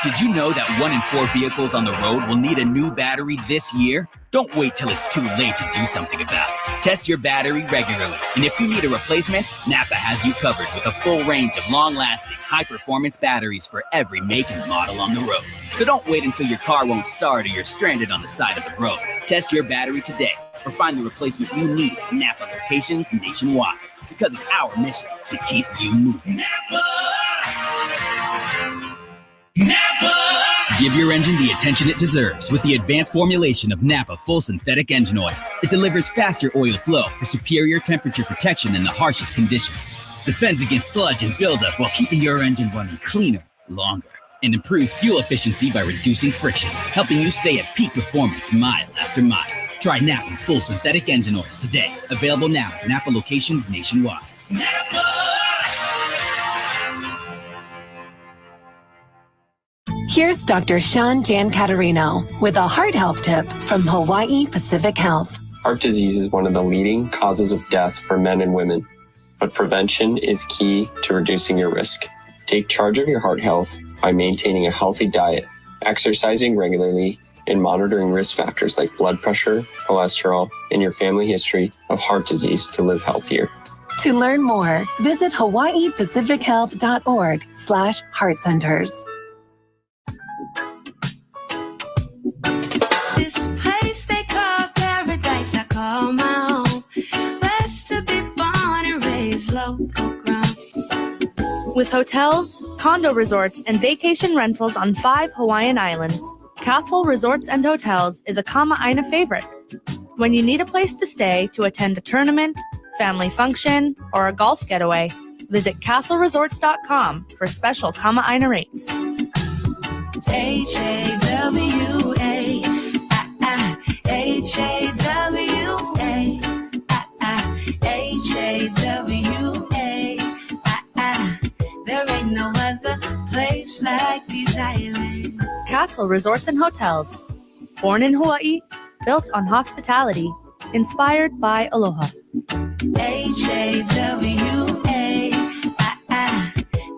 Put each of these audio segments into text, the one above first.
Did you know that 1 in 4 vehicles on the road will need a new battery this year? Don't wait till it's too late to do something about it. Test your battery regularly, and if you need a replacement, Napa has you covered with a full range of long-lasting, high-performance batteries for every make and model on the road. So don't wait until your car won't start or you're stranded on the side of the road. Test your battery today, or find the replacement you need at Napa locations nationwide, because it's our mission to keep you moving. Napa! Napa! Give your engine the attention it deserves with the advanced formulation of Napa Full Synthetic Engine Oil. It delivers faster oil flow for superior temperature protection in the harshest conditions. Defends against sludge and buildup while keeping your engine running cleaner, longer. And improves fuel efficiency by reducing friction, helping you stay at peak performance mile after mile. Try Napa Full Synthetic Engine Oil today. Available now at Napa locations nationwide. Napa! Here's Dr. Sean Giancaterino with a heart health tip from Hawaii Pacific Health. Heart disease is one of the leading causes of death for men and women, but prevention is key to reducing your risk. Take charge of your heart health by maintaining a healthy diet, exercising regularly, and monitoring risk factors like blood pressure, cholesterol, and your family history of heart disease to live healthier. To learn more, visit hawaiipacifichealth.org/heart centers. This place they call paradise, I call my home. Blessed to be born and raised local grown. With hotels, condo resorts, and vacation rentals on 5 Hawaiian islands, Castle Resorts and Hotels is a Kama'aina favorite. When you need a place to stay to attend a tournament, family function, or a golf getaway, visit castleresorts.com for special Kama'aina rates. H-A-W-A, H-A-W-A, H-A-W-A, there ain't no other place like these islands. Castle Resorts and Hotels. Born in Hawaii, built on hospitality, inspired by aloha. H-A-W-A,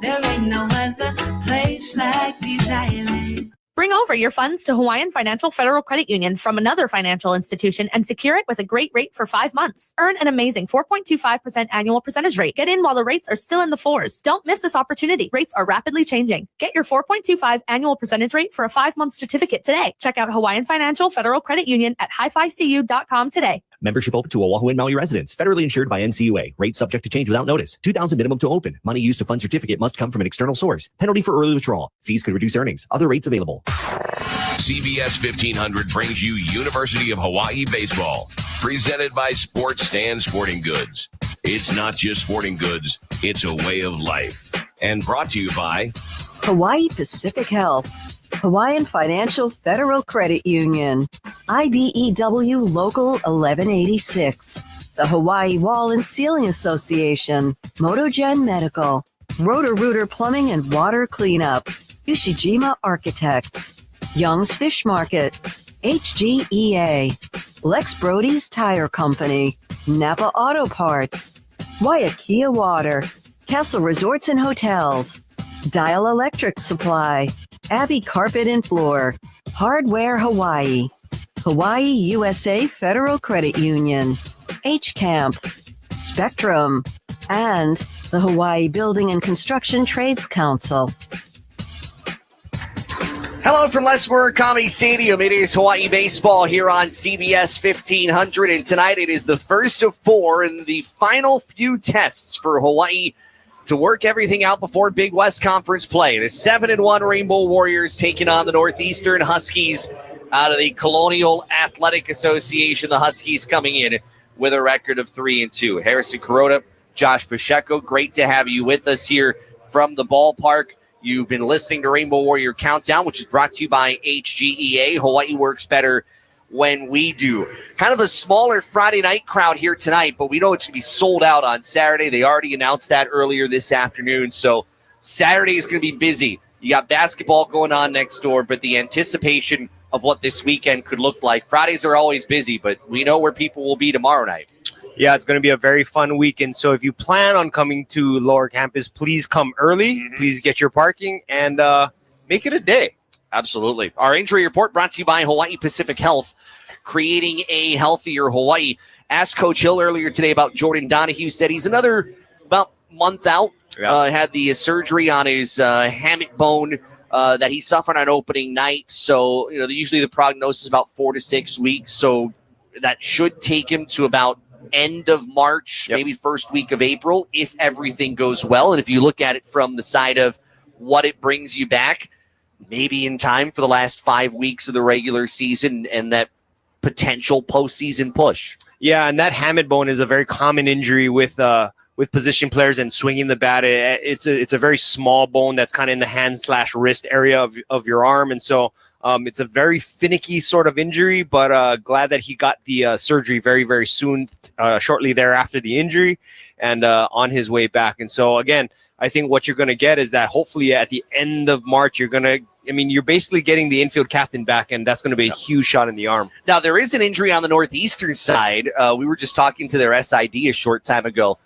there ain't no other place like these islands. Bring over your funds to Hawaiian Financial Federal Credit Union from another financial institution and secure it with a great rate for 5 months. Earn an amazing 4.25% annual percentage rate. Get in while the rates are still in the 4s. Don't miss this opportunity. Rates are rapidly changing. Get your 4.25 annual percentage rate for a 5-month certificate today. Check out Hawaiian Financial Federal Credit Union at hificu.com today. Membership open to Oahu and Maui residents. Federally insured by NCUA. Rate subject to change without notice. $2,000 minimum to open. Money used to fund certificate must come from an external source. Penalty for early withdrawal. Fees could reduce earnings. Other rates available. CBS 1500 brings you University of Hawaii Baseball. Presented by Sports Stand Sporting Goods. It's not just sporting goods. It's a way of life. And brought to you by Hawaii Pacific Health, Hawaiian Financial Federal Credit Union, IBEW Local 1186, the Hawaii Wall and Ceiling Association, Motogen Medical, Roto-Rooter Plumbing and Water Cleanup, Ushijima Architects, Young's Fish Market, HGEA, Lex Brody's Tire Company, Napa Auto Parts, Waiakea Water, Castle Resorts and Hotels, Dial Electric Supply, Abbey Carpet and Floor, Hardware Hawaii, Hawaii USA Federal Credit Union, H-Camp, Spectrum, and the Hawaii Building and Construction Trades Council. Hello from Les Murakami Stadium. It is Hawaii Baseball here on CBS 1500, and tonight it is the first of 4 in the final few tests for Hawaii to work everything out before Big West Conference play. The 7-1 Rainbow Warriors taking on the Northeastern Huskies out of the Colonial Athletic Association. The Huskies coming in with a record of 3-2. Harrison Kuroda, Josh Pacheco, great to have you with us here from the ballpark. You've been listening to Rainbow Warrior Countdown, which is brought to you by HGEA. Hawaii works better when we do. Kind of a smaller Friday night crowd here tonight, but we know it's going to be sold out on Saturday. They already announced that earlier this afternoon, so Saturday is going to be busy. You got basketball going on next door, but the anticipation of what this weekend could look like. Fridays are always busy, but we know where people will be tomorrow night. Yeah, it's going to be a very fun weekend. So if you plan on coming to Lower Campus, please come early. Please get your parking and make it a day. Absolutely. Our injury report brought to you by Hawaii Pacific Health, creating a healthier Hawaii. Asked Coach Hill earlier today about Jordan Donahue, said he's another about month out. Had the surgery on his hammock bone that he suffered on opening night. So, usually the prognosis is about 4 to 6 weeks. So that should take him to about end of March, maybe first week of April, if everything goes well. And if you look at it from the side of what it brings you back, maybe in time for the last 5 weeks of the regular season and that potential postseason push. Yeah, and that hammock bone is a very common injury with position players and swinging the bat. It's a very small bone that's kind of in the hand/wrist area of your arm, and so it's a very finicky sort of injury. But glad that he got the surgery very, very soon, shortly thereafter the injury, and on his way back. And so again, I think what you're going to get is that hopefully at the end of March, you're basically getting the infield captain back, and that's going to be a huge shot in the arm. Now, there is an injury on the Northeastern side. We were just talking to their SID a short time ago.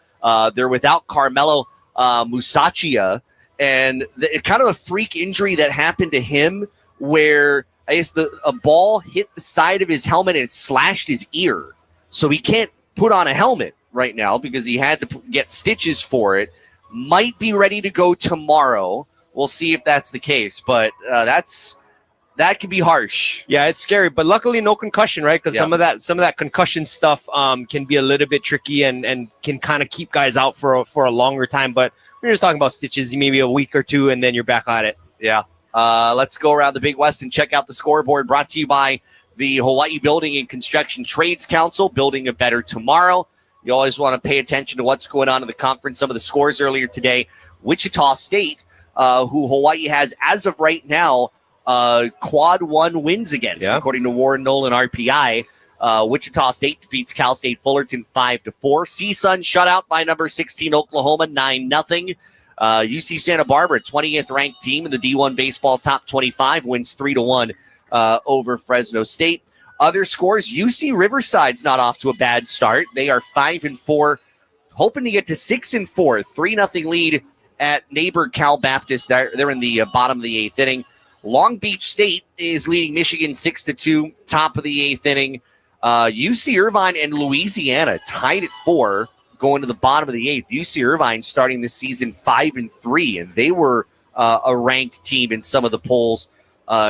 They're without Carmelo Musacchia, and kind of a freak injury that happened to him where I guess a ball hit the side of his helmet and it slashed his ear. So he can't put on a helmet right now because he had to get stitches for it. Might be ready to go tomorrow. We'll see if that's the case, but that can be harsh. Yeah, it's scary, but luckily no concussion, right? Because some of that concussion stuff can be a little bit tricky and can kind of keep guys out for a longer time. But we're just talking about stitches, maybe a week or two, and then you're back at it. Yeah. Let's go around the Big West and check out the scoreboard. Brought to you by the Hawaii Building and Construction Trades Council, building a better tomorrow. You always want to pay attention to what's going on in the conference. Some of the scores earlier today: Wichita State, who Hawaii has as of right now quad 1 wins against, according to Warren Nolan RPI. Wichita State defeats Cal State Fullerton 5-4. CSUN shut out by number 16 Oklahoma 9-0. UC Santa Barbara, 20th ranked team in the D1 baseball top 25, wins 3-1 over Fresno State. Other scores: UC Riverside's not off to a bad start. They are 5-4, hoping to get to 6-4. 3-0 lead at neighbor Cal Baptist. They're in the bottom of the 8th inning. Long Beach State is leading Michigan 6-2, top of the 8th inning. UC Irvine and Louisiana tied at 4, going to the bottom of the 8th. UC Irvine starting this season 5-3, and they were a ranked team in some of the polls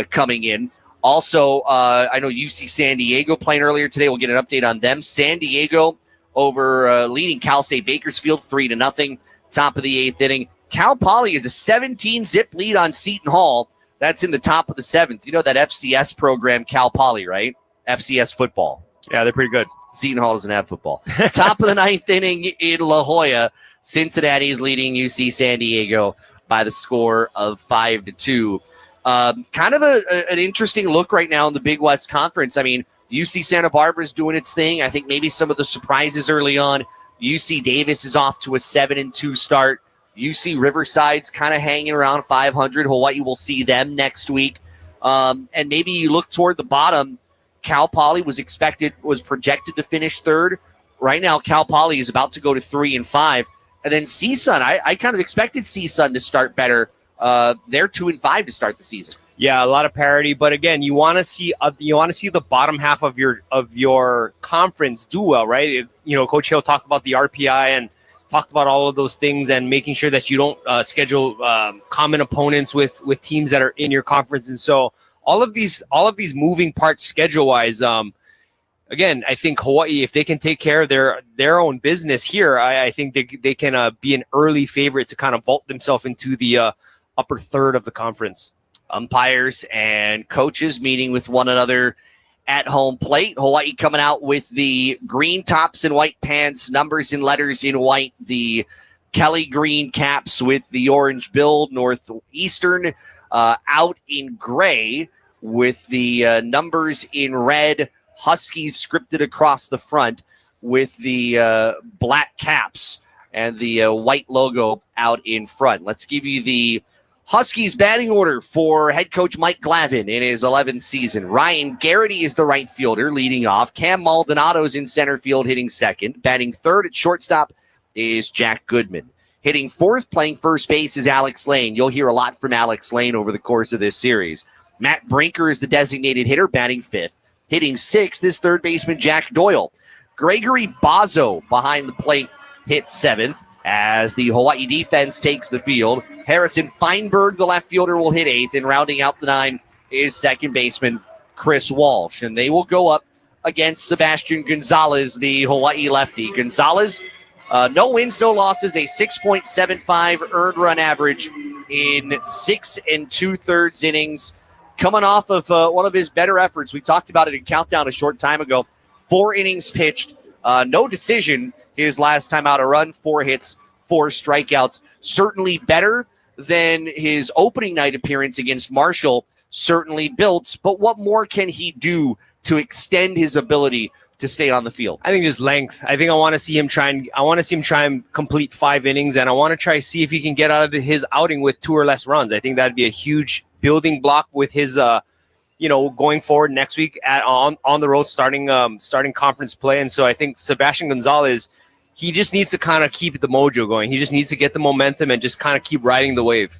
coming in. Also, I know UC San Diego playing earlier today. We'll get an update on them. San Diego over leading Cal State Bakersfield 3-0, top of the 8th inning. Cal Poly is a 17-zip lead on Seton Hall. That's in the top of the 7th. You know that FCS program, Cal Poly, right? FCS football. Yeah, they're pretty good. Seton Hall doesn't have football. Top of the 9th inning in La Jolla. Cincinnati is leading UC San Diego by the score of 5-2. Kind of an interesting look right now in the Big West Conference. I mean, UC Santa Barbara is doing its thing. I think maybe some of the surprises early on. UC Davis is off to a 7-2 start. UC Riverside's kind of hanging around 500. Hawaii will see them next week. And maybe you look toward the bottom. Cal Poly was projected to finish 3rd. Right now, Cal Poly is about to go to 3-5. And then CSUN, I kind of expected CSUN to start better. They're 2-5 to start the season. Yeah, a lot of parity, but again, you want to see the bottom half of your conference do well, right? Coach Hill talked about the RPI and talked about all of those things and making sure that you don't schedule common opponents with teams that are in your conference, and so all of these moving parts schedule wise. Again, I think Hawaii, if they can take care of their own business here, I think they can be an early favorite to kind of vault themselves into the upper third of the conference. Umpires and coaches meeting with one another at home plate. Hawaii coming out with the green tops and white pants, numbers and letters in white, the Kelly green caps with the orange build. Northeastern out in gray with the numbers in red. Huskies scripted across the front with the black caps and the white logo out in front. Let's give you the Huskies batting order for head coach Mike Glavin in his 11th season. Ryan Garrity is the right fielder leading off. Cam Maldonado's in center field hitting second. Batting third at shortstop is Jack Goodman. Hitting fourth, playing first base, is Alex Lane. You'll hear a lot from Alex Lane over the course of this series. Matt Brinker is the designated hitter, batting fifth. Hitting sixth is third baseman Jack Doyle. Gregory Bazo behind the plate hits seventh as the Hawaii defense takes the field. Harrison Feinberg, the left fielder, will hit eighth, and rounding out the nine is second baseman Chris Walsh. And they will go up against Sebastian Gonzalez, the Hawaii lefty. Gonzalez, no wins, no losses, a 6.75 earned run average in 6 2/3 innings. Coming off of one of his better efforts. We talked about it in Countdown a short time ago. 4 innings pitched, no decision his last time out, a run, 4 hits, 4 strikeouts. Certainly better than his opening night appearance against Marshall, certainly built. But what more can he do to extend his ability to stay on the field? I think just length. I think I want to see him try and complete 5 innings, and I want to try to see if he can get out of his outing with 2 or less runs. I think that'd be a huge building block with his going forward next week on the road, starting conference play. And so I think Sebastian Gonzalez, he just needs to kind of keep the mojo going. He just needs to get the momentum and just kind of keep riding the wave.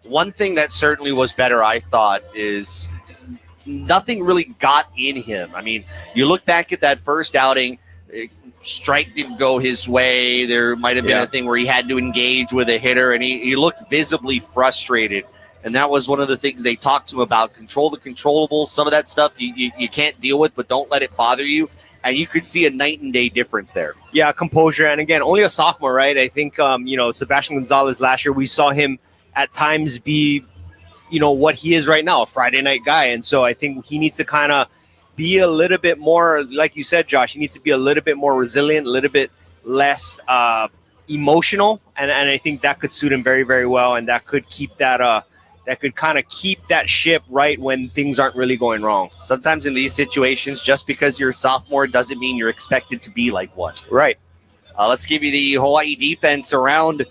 One thing that certainly was better, I thought, is nothing really got in him. I mean, you look back at that first outing, strike didn't go his way. There might have been a thing where he had to engage with a hitter, and he looked visibly frustrated. And that was one of the things they talked to him about. Control the controllables. Some of that stuff you can't deal with, but don't let it bother you. And you could see a night and day difference there. Yeah, composure. And again, only a sophomore, right? I think, Sebastian Gonzalez last year, we saw him at times be, what he is right now, a Friday night guy. And so I think he needs to kind of be a little bit more, like you said, Josh, he needs to be a little bit more resilient, a little bit less emotional. And I think that could suit him very, very well. And that could keep that could kind of keep that ship right when things aren't really going wrong. Sometimes in these situations, just because you're a sophomore doesn't mean you're expected to be like one. Right. Let's give you the Hawaii defense around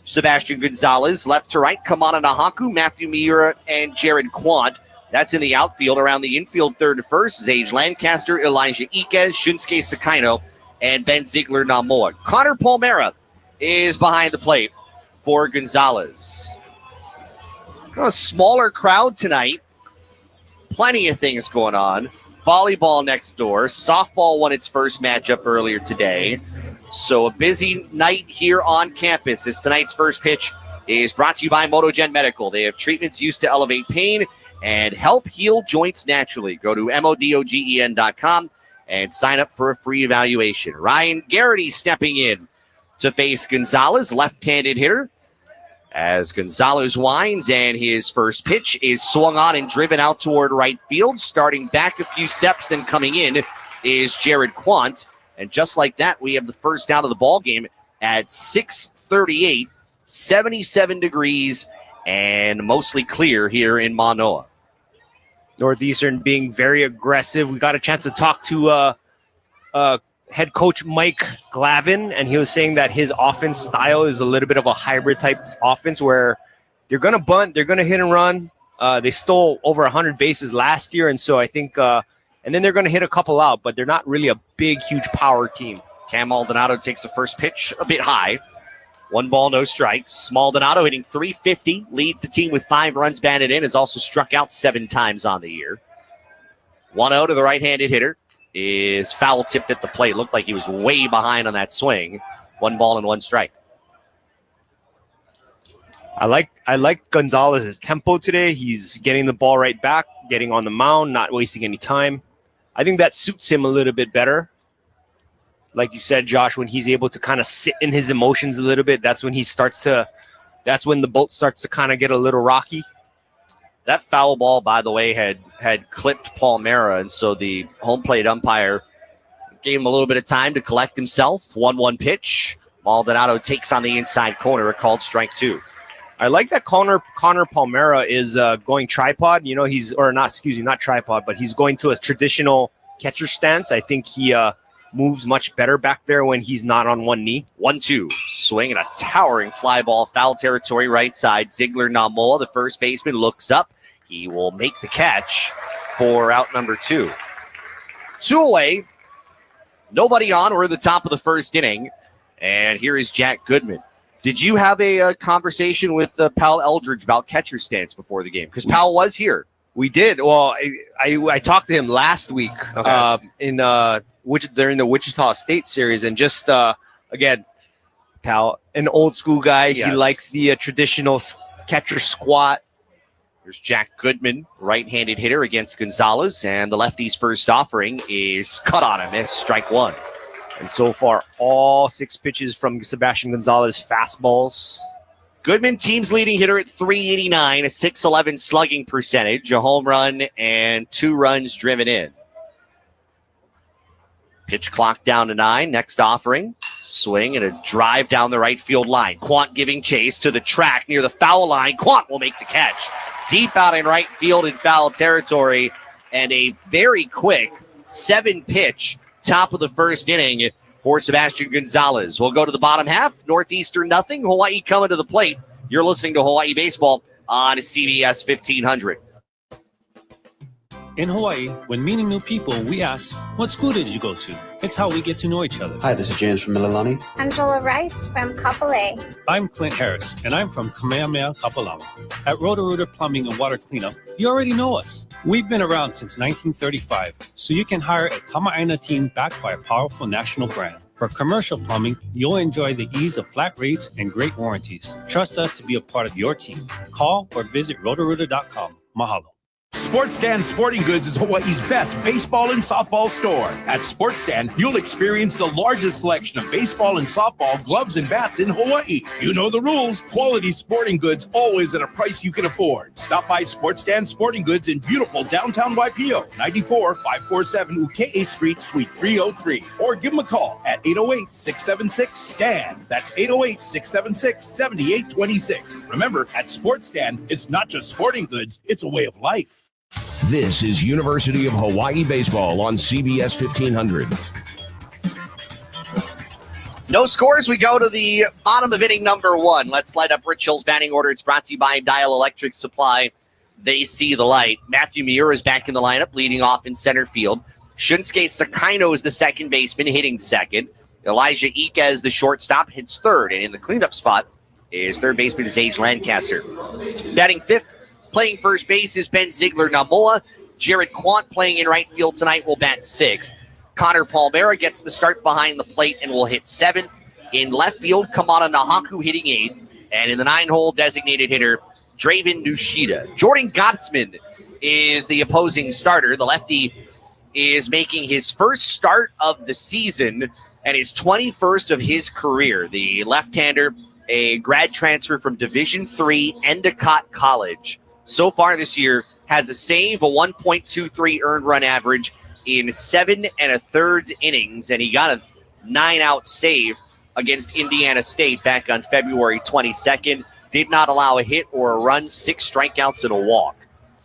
Sebastian Gonzalez. Left to right, Kamana Nahaku, Matthew Miura, and Jared Quant. That's in the outfield. Around the infield, third to first, Zage Lancaster, Elijah Iquez, Shunsuke Sakaino, and Ben Ziegler-Namoa. Connor Palmera is behind the plate for Gonzalez. Kind of smaller crowd tonight. Plenty of things going on. Volleyball next door. Softball won its first matchup earlier today. So a busy night here on campus as tonight's first pitch is brought to you by MotoGen Medical. They have treatments used to elevate pain and help heal joints naturally. Go to MODOGEN.com and sign up for a free evaluation. Ryan Garrity stepping in to face Gonzalez, left-handed hitter. As Gonzalez winds, and his first pitch is swung on and driven out toward right field. Starting back a few steps, then coming in is Jared Quant. And just like that, we have the first out of the ball game at 6:38, 77 degrees, and mostly clear here in Manoa. Northeastern being very aggressive. We got a chance to talk to head coach Mike Glavin, and he was saying that his offense style is a little bit of a hybrid type offense where they're going to bunt, they're going to hit and run. They stole over 100 bases last year, and so I think and then they're going to hit a couple out, but they're not really a big, huge power team. Cam Maldonado takes the first pitch a bit high. 1 ball, no strikes. Maldonado hitting .350, leads the team with 5 runs batted in, has also struck out 7 times on the year. 1-0 to the right-handed hitter. Is foul tipped at the plate. Looked like he was way behind on that swing. 1 ball and 1 strike. I like Gonzalez's tempo today. He's getting the ball right back, getting on the mound, not wasting any time. I think that suits him a little bit better. Like you said, Josh, when he's able to kind of sit in his emotions a little bit, that's when the boat starts to kind of get a little rocky. That foul ball, by the way, had clipped Palmera, and so the home plate umpire gave him a little bit of time to collect himself. 1-1 pitch. Maldonado takes on the inside corner, a called strike 2. I like that Connor Palmera is going tripod. Not tripod, but he's going to a traditional catcher stance. I think he moves much better back there when he's not on one knee. 1-2. Swing and a towering fly ball, foul territory, right side. Ziegler-Namoa, the first baseman, looks up. He will make the catch for out number 2. 2 away. Nobody on. We're at the top of the first inning. And here is Jack Goodman. Did you have a conversation with Pal Eldridge about catcher stance before the game? Because Pal was here. We did. Well, I talked to him last week during the Wichita State series, and just again, Pal, an old school guy. Yes. He likes the traditional catcher squat. There's Jack Goodman, right-handed hitter against Gonzalez, and the lefty's first offering is cut on a miss, strike one. And so far, all 6 pitches from Sebastian Gonzalez fastballs. Goodman, team's leading hitter at .389, a .611 slugging percentage, a home run, and 2 runs driven in. Pitch clock down to 9. Next offering, swing and a drive down the right field line. Quant giving chase to the track near the foul line. Quant will make the catch. Deep out in right field in foul territory, and a very quick 7-pitch top of the first inning for Sebastian Gonzalez. We'll go to the bottom half. Northeastern nothing. Hawaii coming to the plate. You're listening to Hawaii Baseball on CBS 1500. In Hawaii, when meeting new people, we ask, what school did you go to? It's how we get to know each other. Hi, this is James from Mililani. Angela Rice from Kapolei. I'm Clint Harris, and I'm from Kamehameha Kapalama. At Roto-Rooter Plumbing and Water Cleanup, you already know us. We've been around since 1935, so you can hire a Kama'aina team backed by a powerful national brand. For commercial plumbing, you'll enjoy the ease of flat rates and great warranties. Trust us to be a part of your team. Call or visit rotorooter.com. Mahalo. Sports Stand Sporting Goods is Hawaii's best baseball and softball store. At Sports Stand, you'll experience the largest selection of baseball and softball gloves and bats in Hawaii. You know the rules. Quality sporting goods always at a price you can afford. Stop by Sports Stand Sporting Goods in beautiful downtown Waipio, 94-547 Ukea Street, Suite 303. Or give them a call at 808-676-STAND. That's 808-676-7826. Remember, at Sports Stand, it's not just sporting goods, it's a way of life. This is University of Hawaii Baseball on CBS 1500. No scores. We go to the bottom of inning number 1. Let's light up Rich Hill's batting order. It's brought to you by Dial Electric Supply. They see the light. Matthew Miura is back in the lineup, leading off in center field. Shunsuke Sakaino is the second baseman, hitting second. Elijah Ika is the shortstop, hits third. And in the cleanup spot is third baseman Sage Lancaster. Batting fifth, playing first base is Ben Ziegler-Namoa. Jared Quant playing in right field tonight will bat sixth. Connor Palmera gets the start behind the plate and will hit seventh. In left field, Kamana Nahaku hitting eighth. And in the 9-hole, designated hitter, Draven Nushida. Jordan Gottsman is the opposing starter. The lefty is making his first start of the season and his 21st of his career. The left-hander, a grad transfer from Division III Endicott College. So far this year, has a save, a 1.23 earned run average in 7 1/3 innings, and he got a 9-out save against Indiana State back on February 22nd. Did not allow a hit or a run, 6 strikeouts and a walk.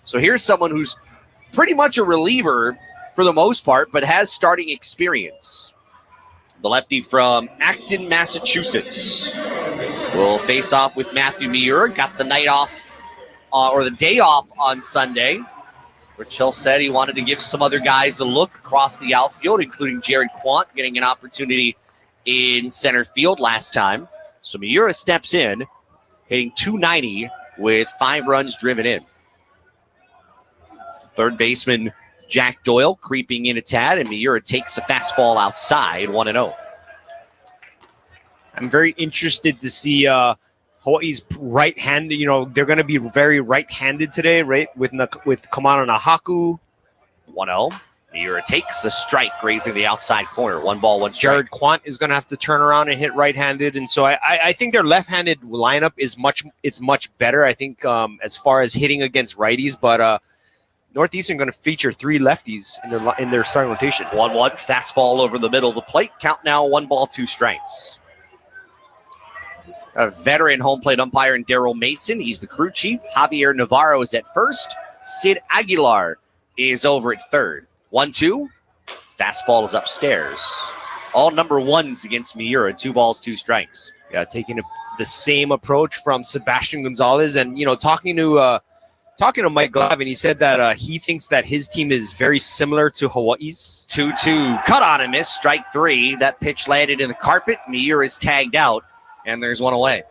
So here's someone who's pretty much a reliever for the most part, but has starting experience. The lefty from Acton, Massachusetts will face off with Matthew Miura. Got the night off, or the day off on Sunday. Rich Hill said he wanted to give some other guys a look across the outfield, including Jared Quant getting an opportunity in center field last time. So Miura steps in, hitting .290 with 5 runs driven in. Third baseman Jack Doyle creeping in a tad, and Miura takes a fastball outside, 1-0. I'm very interested to see Hawaii's right-handed. You know, they're going to be very right-handed today, right? With Kamana Nahaku. 1-0. Miura takes a strike, grazing the outside corner. 1 ball, 1 strike. Jared Quant is going to have to turn around and hit right-handed, and so I think their left-handed lineup is much better. I think as far as hitting against righties, but Northeastern going to feature 3 lefties in their starting rotation. 1-1, fastball over the middle of the plate. Count now, 1 ball, 2 strikes. A veteran home plate umpire in Daryl Mason. He's the crew chief. Javier Navarro is at first. Sid Aguilar is over at third. 1-2. Fastball is upstairs. All number 1s against Miura. 2 balls, 2 strikes. Yeah, taking the same approach from Sebastian Gonzalez. And, talking to Mike Glavin, he said that he thinks that his team is very similar to Hawaii's. 2-2. Cut on and miss. Strike 3. That pitch landed in the carpet. Miura is tagged out. And there's one away.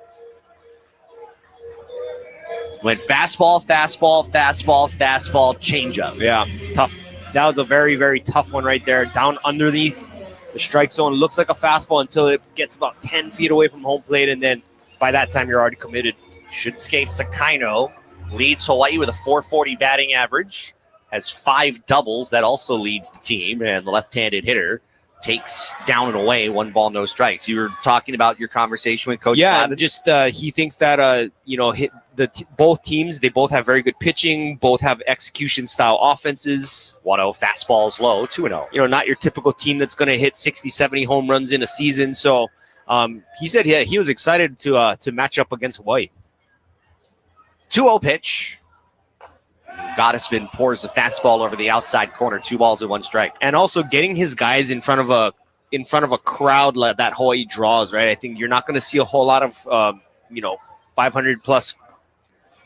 Went fastball, fastball, fastball, fastball, changeup. Yeah, tough. That was a very, very tough one right there. Down underneath the strike zone. Looks like a fastball until it gets about 10 feet away from home plate, and then by that time you're already committed. Shinsuke Sakaino leads Hawaii with a .440 batting average, has 5 doubles. That also leads the team, and the left-handed hitter takes down and away 1 ball, no strikes. You were talking about your conversation with Coach Yeah, Glavin. just he thinks that both teams, they both have very good pitching, both have execution style offenses. 1-0 fastballs low, 2-0. Not your typical team that's going to hit 60, 70 home runs in a season. So he said he was excited to match up against Hawaii. 2-0 pitch. Gottesman pours the fastball over the outside corner. 2 balls and 1 strike. And also getting his guys in front of a crowd that Hawaii draws, right? I think you're not going to see a whole lot of 500 plus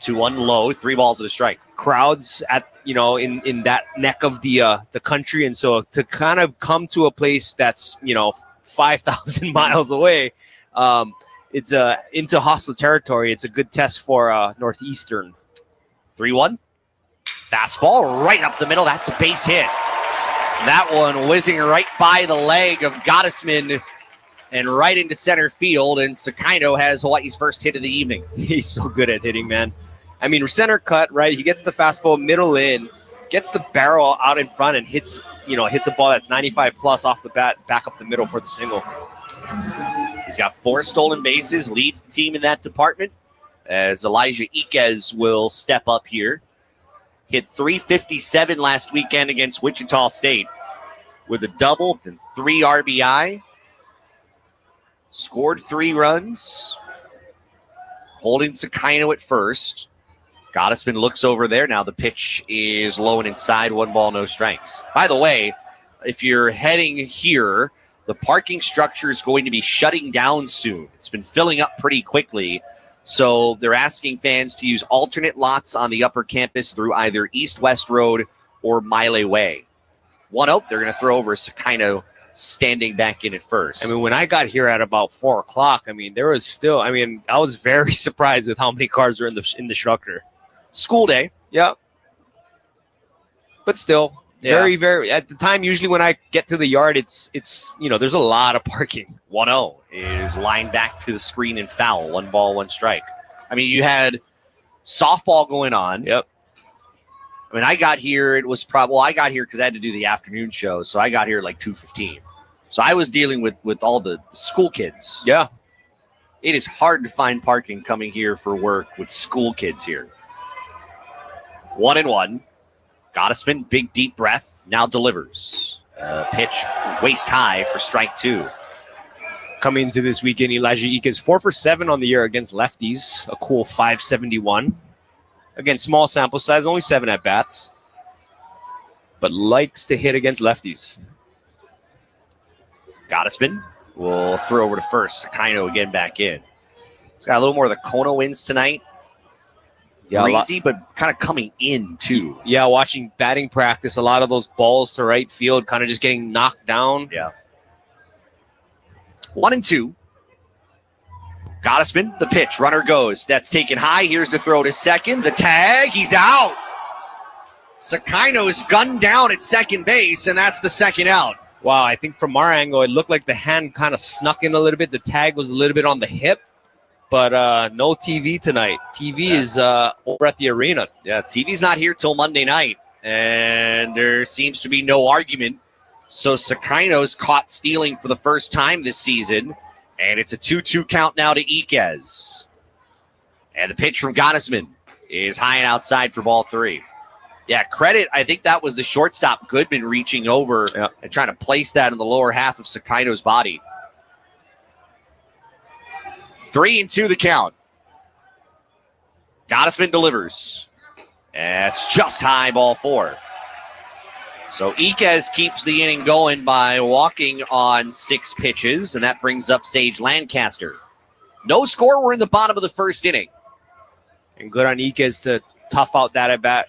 2-1 low, 3 balls and a strike. crowds at in that neck of the country, and so to kind of come to a place that's 5,000 miles away, it's into hostile territory. It's a good test for Northeastern. 3-1. Fastball right up the middle. That's a base hit. That one whizzing right by the leg of Gottesman and right into center field. And Sakaino has Hawaii's first hit of the evening. He's so good at hitting, man. I mean, center cut, right? He gets the fastball middle in, gets the barrel out in front, and hits a ball at 95 plus off the bat, back up the middle for the single. He's got 4 stolen bases, leads the team in that department, as Elijah Iquez will step up here. Hit .357 last weekend against Wichita State with a double and 3 RBI. Scored 3 runs. Holding Sakaino at first. Gottesman looks over there. Now the pitch is low and inside. 1 ball, no strikes. By the way, if you're heading here, the parking structure is going to be shutting down soon. It's been filling up pretty quickly. So they're asking fans to use alternate lots on the upper campus through either East-West Road or Miley Way. 1-0. They're going to throw over Sakaino standing back in at first. I mean, when I got here at about 4 o'clock, I mean, there was still, I was very surprised with how many cars were in the structure. School day. Yeah. But still, very, very, at the time, usually when I get to the yard, it's there's a lot of parking. 1-0 is lined back to the screen and foul. 1 ball, 1 strike. I mean, you had softball going on. Yep. I mean, I got here, I got here because I had to do the afternoon show, so I got here at like 2:15. So I was dealing with all the school kids. Yeah. It is hard to find parking coming here for work with school kids here. 1-1. Gottesman, big deep breath, now delivers. Pitch waist high for strike 2. Coming into this weekend, Elijah Iquez 4 for 7 on the year against lefties, a cool .571. Again, small sample size, only 7 at bats, but likes to hit against lefties. Gottesman will throw over to first. Sakaino again back in. He's got a little more of the Kona winds tonight. Yeah, breezy, but kind of coming in too. Yeah, watching batting practice, a lot of those balls to right field kind of just getting knocked down. Yeah. 1-2. Gottesman, the pitch, runner goes. That's taken high. Here's the throw to second. The tag, he's out. Sakaino is gunned down at second base, and that's the second out. Wow, I think from our angle, it looked like the hand kind of snuck in a little bit. The tag was a little bit on the hip, but no TV tonight. TV is over at the arena. Yeah, TV's not here till Monday night, and there seems to be no argument. So Sakaino's caught stealing for the first time this season, and it's a 2-2 count now to Iquez. And the pitch from Gottesman is high and outside for ball 3. Yeah, credit. I think that was the shortstop Goodman reaching over and trying to place that in the lower half of Sakaino's body. 3-2 the count. Gottesman delivers. And it's just high, ball 4. So Iquez keeps the inning going by walking on 6 pitches, and that brings up Sage Lancaster. No score. We're in the bottom of the first inning. And good on Iquez to tough out that at bat.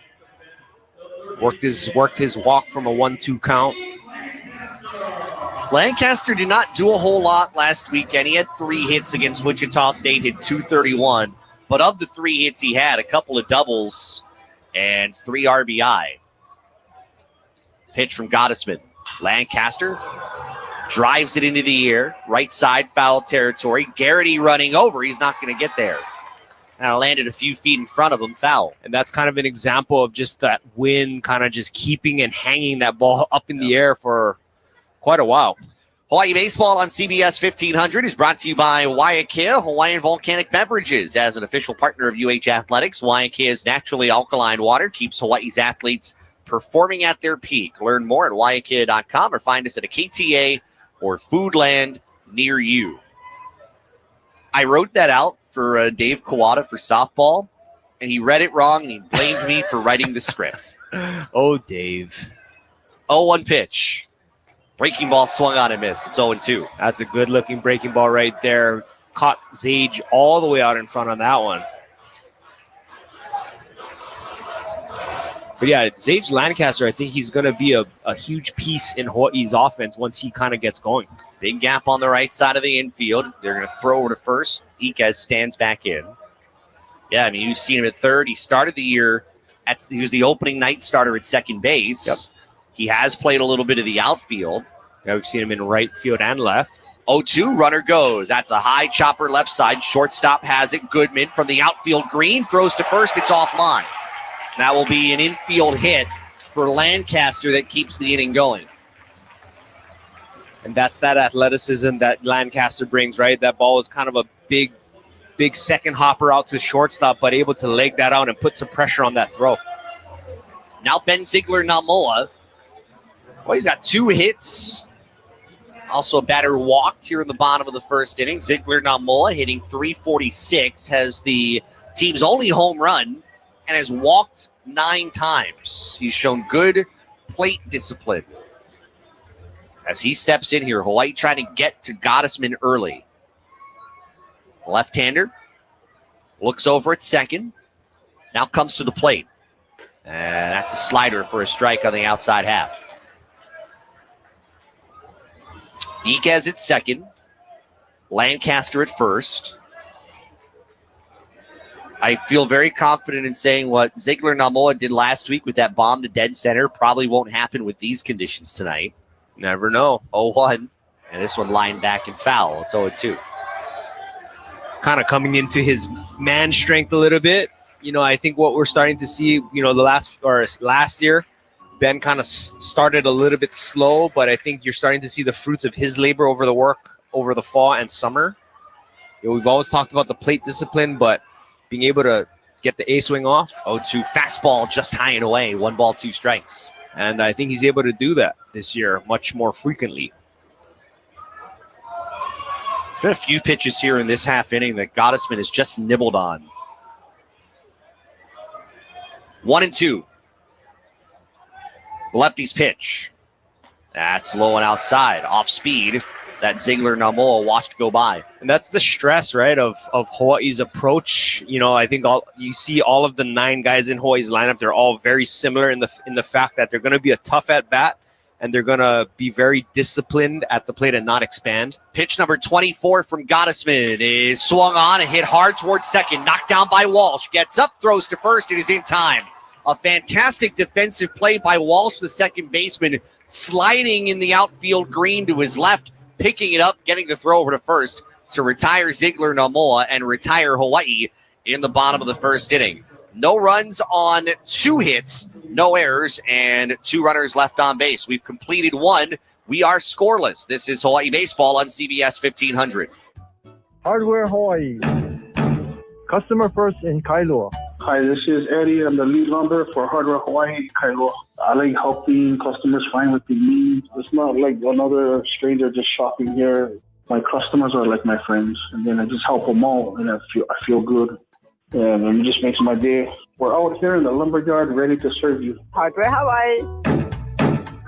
Worked his walk from a 1-2 count. Lancaster did not do a whole lot last weekend. He had 3 hits against Wichita State, hit .231. But of the 3 hits he had, a couple of doubles and 3 RBI. Pitch from Gottesman. Lancaster drives it into the air. Right side, foul territory. Garrity running over. He's not going to get there. Now landed a few feet in front of him, foul. And that's kind of an example of just that wind kind of just keeping and hanging that ball up in the air for quite a while. Hawaii Baseball on CBS 1500 is brought to you by Waiakea Hawaiian Volcanic Beverages. As an official partner of UH Athletics, Waiakea's naturally alkaline water keeps Hawaii's athletes performing at their peak. Learn more at waiakea.com or find us at a KTA or Foodland near you. I wrote that out for Dave Kawada for softball, and he read it wrong, and he blamed me for writing the script. Oh, Dave. 0-1 pitch. Breaking ball swung on and missed. It's 0-2. That's a good-looking breaking ball right there. Caught Zage all the way out in front on that one. But yeah, Zage Lancaster, I think he's going to be a huge piece in Hawaii's offense once he kind of gets going. Big gap on the right side of the infield. They're going to throw over to first. Iquez stands back in. Yeah, I mean, you've seen him at third. He started the year, he was the opening night starter at second base. Yep. He has played a little bit of the outfield. Yeah, we've seen him in right field and left. 0-2, runner goes. That's a high chopper left side. Shortstop has it. Goodman from the outfield green. Throws to first. It's offline. That will be an infield hit for Lancaster that keeps the inning going. And that's that athleticism that Lancaster brings, right? That ball is kind of a big second hopper out to shortstop, but able to leg that out and put some pressure on that throw. Now Ben Ziegler-Namoa. Well, he's got 2 hits. Also a batter walked here in the bottom of the first inning. Ziegler-Namoa hitting .346, has the team's only home run, and has walked 9 times. He's shown good plate discipline. As he steps in here, Hawaii trying to get to Gottesman early. Left-hander looks over at second. Now comes to the plate. And that's a slider for a strike on the outside half. Iquez at second. Lancaster at first. I feel very confident in saying what Ziegler-Namoa did last week with that bomb to dead center probably won't happen with these conditions tonight. Never know. 0-1. And this one lined back and foul. It's 0-2. Kind of coming into his man strength a little bit. You know, I think what we're starting to see, you know, last year, Ben kind of started a little bit slow, but I think you're starting to see the fruits of his labor over the fall and summer. You know, we've always talked about the plate discipline, but being able to get the A swing off. 0-2 fastball just high and away. 1 ball, 2 strikes. And I think he's able to do that this year much more frequently. Been a few pitches here in this half inning that Gottesman has just nibbled on. 1-2. Lefty's pitch. That's low and outside. Off speed. That Ziegler-Namoa watched go by. And that's the stress, right, of Hawaii's approach. You know, I think you see all of the 9 guys in Hawaii's lineup, they're all very similar in the fact that they're going to be a tough at-bat, and they're going to be very disciplined at the plate and not expand. Pitch number 24 from Gottesman is swung on and hit hard towards second. Knocked down by Walsh. Gets up, throws to first. It is in time. A fantastic defensive play by Walsh, the second baseman, sliding in the outfield green to his left, picking it up, getting the throw over to first to retire Ziegler-Namoa and retire Hawaii in the bottom of the first inning. No runs on 2 hits, no errors, and 2 runners left on base. We've completed 1. We are scoreless. This is Hawaii Baseball on CBS 1500. Hardware Hawaii. Customer first in Kailua. Hi, this is Eddie. I'm the lead lumber for Hardware Hawaii, Kailua. I like helping customers find what they need. It's not like another stranger just shopping here. My customers are like my friends, and then I just help them all, and I feel good, and it just makes my day. We're out here in the lumberyard ready to serve you. Hardware Hawaii.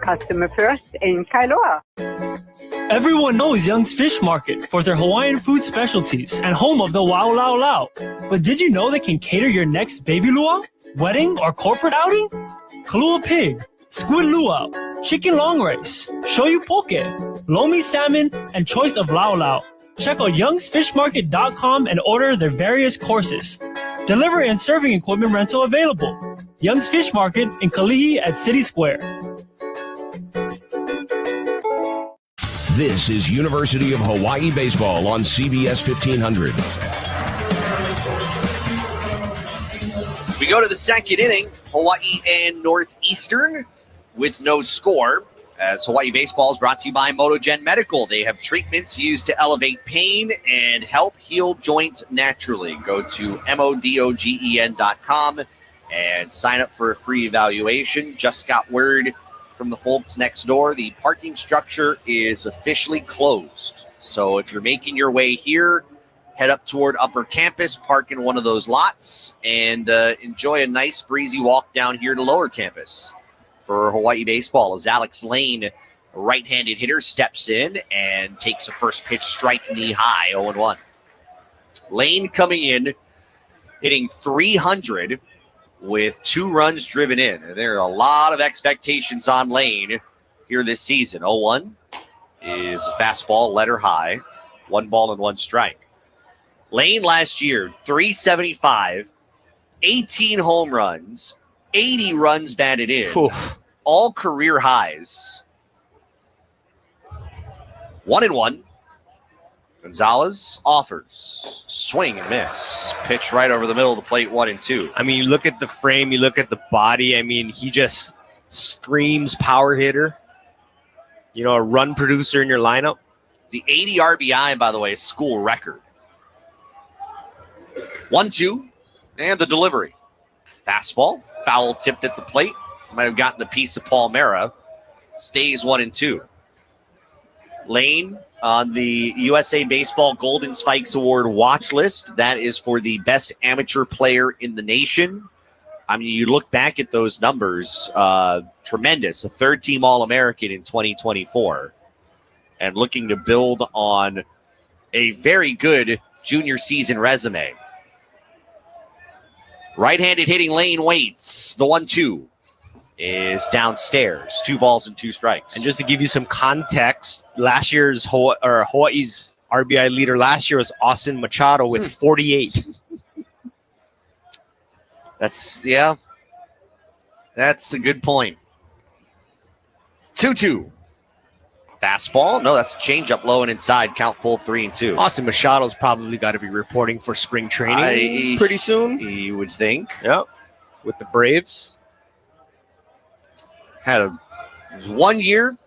Customer first in Kailua. Everyone knows Young's Fish Market for their Hawaiian food specialties and home of the Wow Lao Lao. But did you know they can cater your next baby luau, wedding, or corporate outing? Kalua pig, squid luau, chicken long rice, shoyu poke, lomi salmon, and choice of lao lao. Check out youngsfishmarket.com and order their various courses. Delivery and serving equipment rental available. Young's Fish Market in Kalihi at City Square. This is University of Hawaii Baseball on CBS 1500. We go to the second inning, Hawaii and Northeastern with no score. As Hawaii Baseball is brought to you by MotoGen Medical. They have treatments used to elevate pain and help heal joints naturally. Go to MODOGEN.com and sign up for a free evaluation. Just got word from the folks next door. The parking structure is officially closed. So if you're making your way here, head up toward Upper Campus, park in one of those lots, and enjoy a nice breezy walk down here to Lower Campus. For Hawaii Baseball, as Alex Lane, a right-handed hitter, steps in and takes a first pitch strike knee high, 0-1. Lane coming in, hitting .300 with 2 runs driven in. And there are a lot of expectations on Lane here this season. 0-1 is a fastball, letter high, 1 ball and 1 strike. Lane last year, .375, 18 home runs, 80 runs batted in. Oof. All career highs. 1-1. Gonzalez offers. Swing and miss. Pitch right over the middle of the plate, 1-2. I mean, you look at the frame, you look at the body. I mean, he just screams power hitter. You know, a run producer in your lineup. The 80 RBI, by the way, is school record. 1-2. And the delivery. Fastball. Foul tipped at the plate. Might have gotten a piece of Palmera. Stays 1-2. Lane on the USA Baseball Golden Spikes Award watch list. That is for the best amateur player in the nation. I mean, you look back at those numbers, tremendous. A third-team All-American in 2024. And looking to build on a very good junior season resume. Right-handed hitting Lane waits. The 1-2 is downstairs. 2 balls and 2 strikes. And just to give you some context, last year's Hawaii's RBI leader last year was Austin Machado with 48. That's a good point. 2-2. Fastball. No, that's a changeup low and inside. Count full 3-2. Austin Machado's probably got to be reporting for spring training pretty soon. You would think. Yep. With the Braves. It was 1 year. It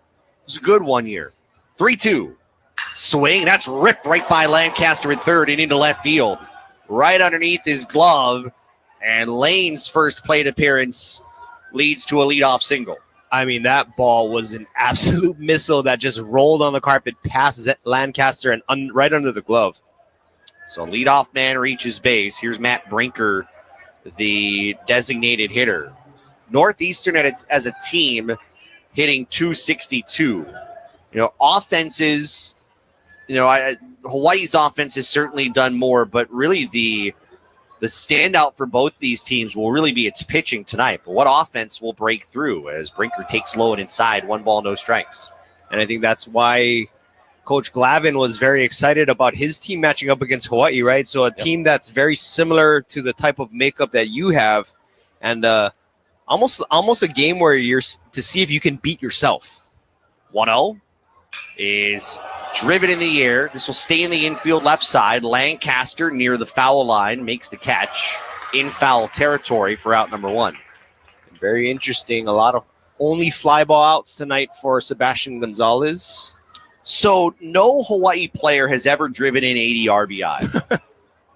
was a good 1 year. 3-2. Swing. That's ripped right by Lancaster at third and into left field. Right underneath his glove. And Lane's first plate appearance leads to a leadoff single. I mean, that ball was an absolute missile that just rolled on the carpet past Lancaster and right under the glove. So leadoff man reaches base. Here's Matt Brinker, the designated hitter. Northeastern as a team hitting .262. Offenses, Hawaii's offense has certainly done more, but really the standout for both these teams will really be its pitching tonight. But what offense will break through as Brinker takes low and inside, 1 ball, no strikes. And I think that's why Coach Glavin was very excited about his team matching up against Hawaii, right? So a team that's very similar to the type of makeup that you have, and almost a game where you're to see if you can beat yourself. 1-0 is driven in the air. This will stay in the infield left side. Lancaster near the foul line makes the catch in foul territory for out number 1. Very interesting. A lot of only fly ball outs tonight for Sebastian Gonzalez. So no Hawaii player has ever driven in 80 RBI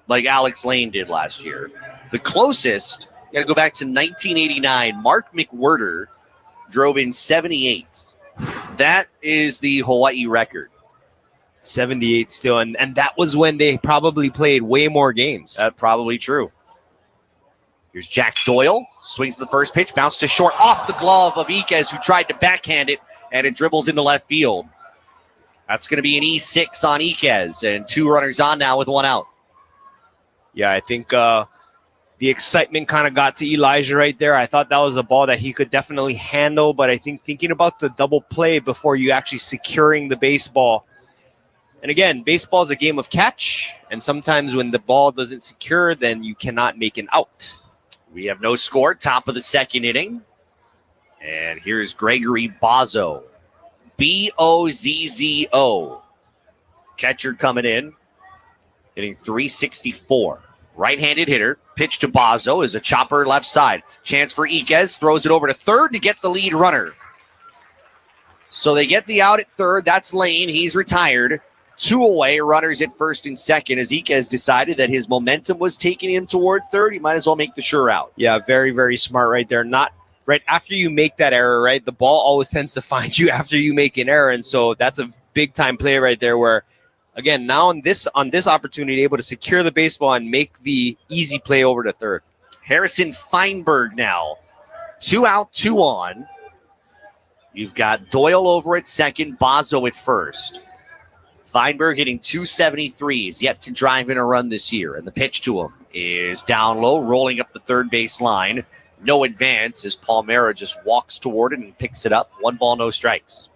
like Alex Lane did last year. The closest, you got to go back to 1989. Mark McWhirter drove in 78. That is the Hawaii record. 78 still, and that was when they probably played way more games. That's probably true. Here's Jack Doyle. Swings the first pitch, bounce to short off the glove of Iquez, who tried to backhand it, and it dribbles into left field. That's going to be an E6 on Iquez, and 2 runners on now with 1 out. Yeah, I think The excitement kind of got to Elijah right there. I thought that was a ball that he could definitely handle, but I think thinking about the double play before you actually securing the baseball. And again, baseball is a game of catch, and sometimes when the ball doesn't secure, then you cannot make an out. We have no score, top of the second inning. And here's Gregory Bozzo. Bozzo. Catcher coming in, hitting .364. Right-handed hitter. Pitch to Bozzo is a chopper left side. Chance for Iquez. Throws it over to third to get the lead runner. So they get the out at third. That's Lane. He's retired. 2 away. Runners at first and second as Iquez decided that his momentum was taking him toward third. He might as well make the sure out. Yeah, very, very smart right there. Not right after you make that error, right? The ball always tends to find you after you make an error. And so that's a big-time play right there where, again, now on this opportunity, able to secure the baseball and make the easy play over to third. Harrison Feinberg now. 2 out, 2 on. You've got Doyle over at second, Bozzo at first. Feinberg hitting .273. He's yet to drive in a run this year. And the pitch to him is down low, rolling up the third base line. No advance as Palmera just walks toward it and picks it up. 1 ball, no strikes.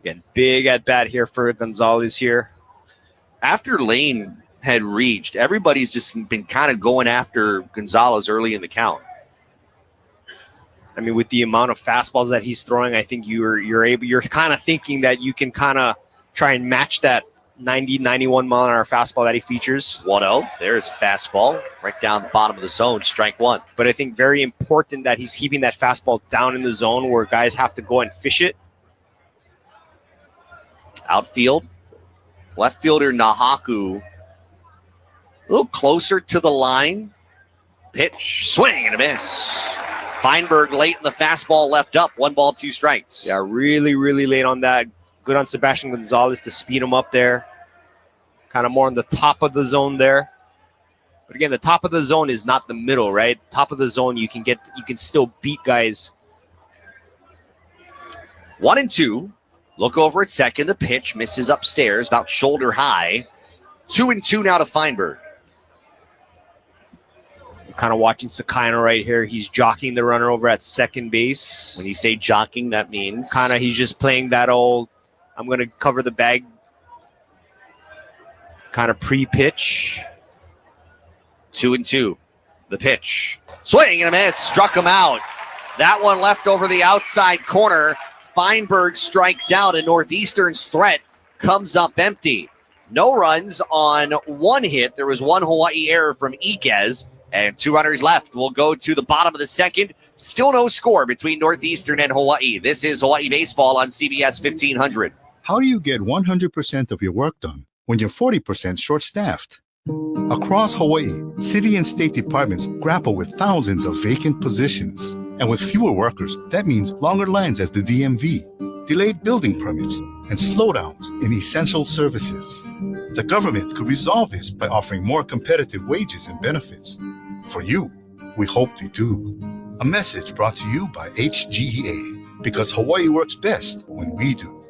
Again, big at-bat here for Gonzalez here. After Lane had reached, everybody's just been kind of going after Gonzalez early in the count. I mean, with the amount of fastballs that he's throwing, I think you're kind of thinking that you can kind of try and match that 90, 91 mile an hour fastball that he features. 1-0. There's a fastball right down the bottom of the zone, strike one. But I think very important that he's keeping that fastball down in the zone where guys have to go and fish it. Outfield. Left fielder Nahaku. A little closer to the line. Pitch, swing and a miss. Feinberg late in the fastball left up. 1 ball, 2 strikes. Yeah, really, really late on that. Good on Sebastian Gonzalez to speed him up there. Kind of more on the top of the zone there. But again, the top of the zone is not the middle, right? The top of the zone, you can still beat guys. 1-2. Look over at second. The pitch misses upstairs, about shoulder high. 2-2 now to Feinberg. Kind of watching Sakina right here. He's jockeying the runner over at second base. When you say jockeying, that means? Kind of he's just playing that old, I'm going to cover the bag kind of pre-pitch. 2-2. The pitch. Swing and a miss. Struck him out. That one left over the outside corner. Feinberg strikes out, and Northeastern's threat comes up empty. No runs on 1 hit. There was 1 Hawaii error from Iquez, and 2 runners left. We'll go to the bottom of the second. Still no score between Northeastern and Hawaii. This is Hawaii Baseball on CBS 1500. How do you get 100% of your work done when you're 40% short-staffed? Across Hawaii, city and state departments grapple with thousands of vacant positions. And with fewer workers, that means longer lines at the DMV, delayed building permits, and slowdowns in essential services. The government could resolve this by offering more competitive wages and benefits. For you, we hope they do. A message brought to you by HGEA, because Hawaii works best when we do.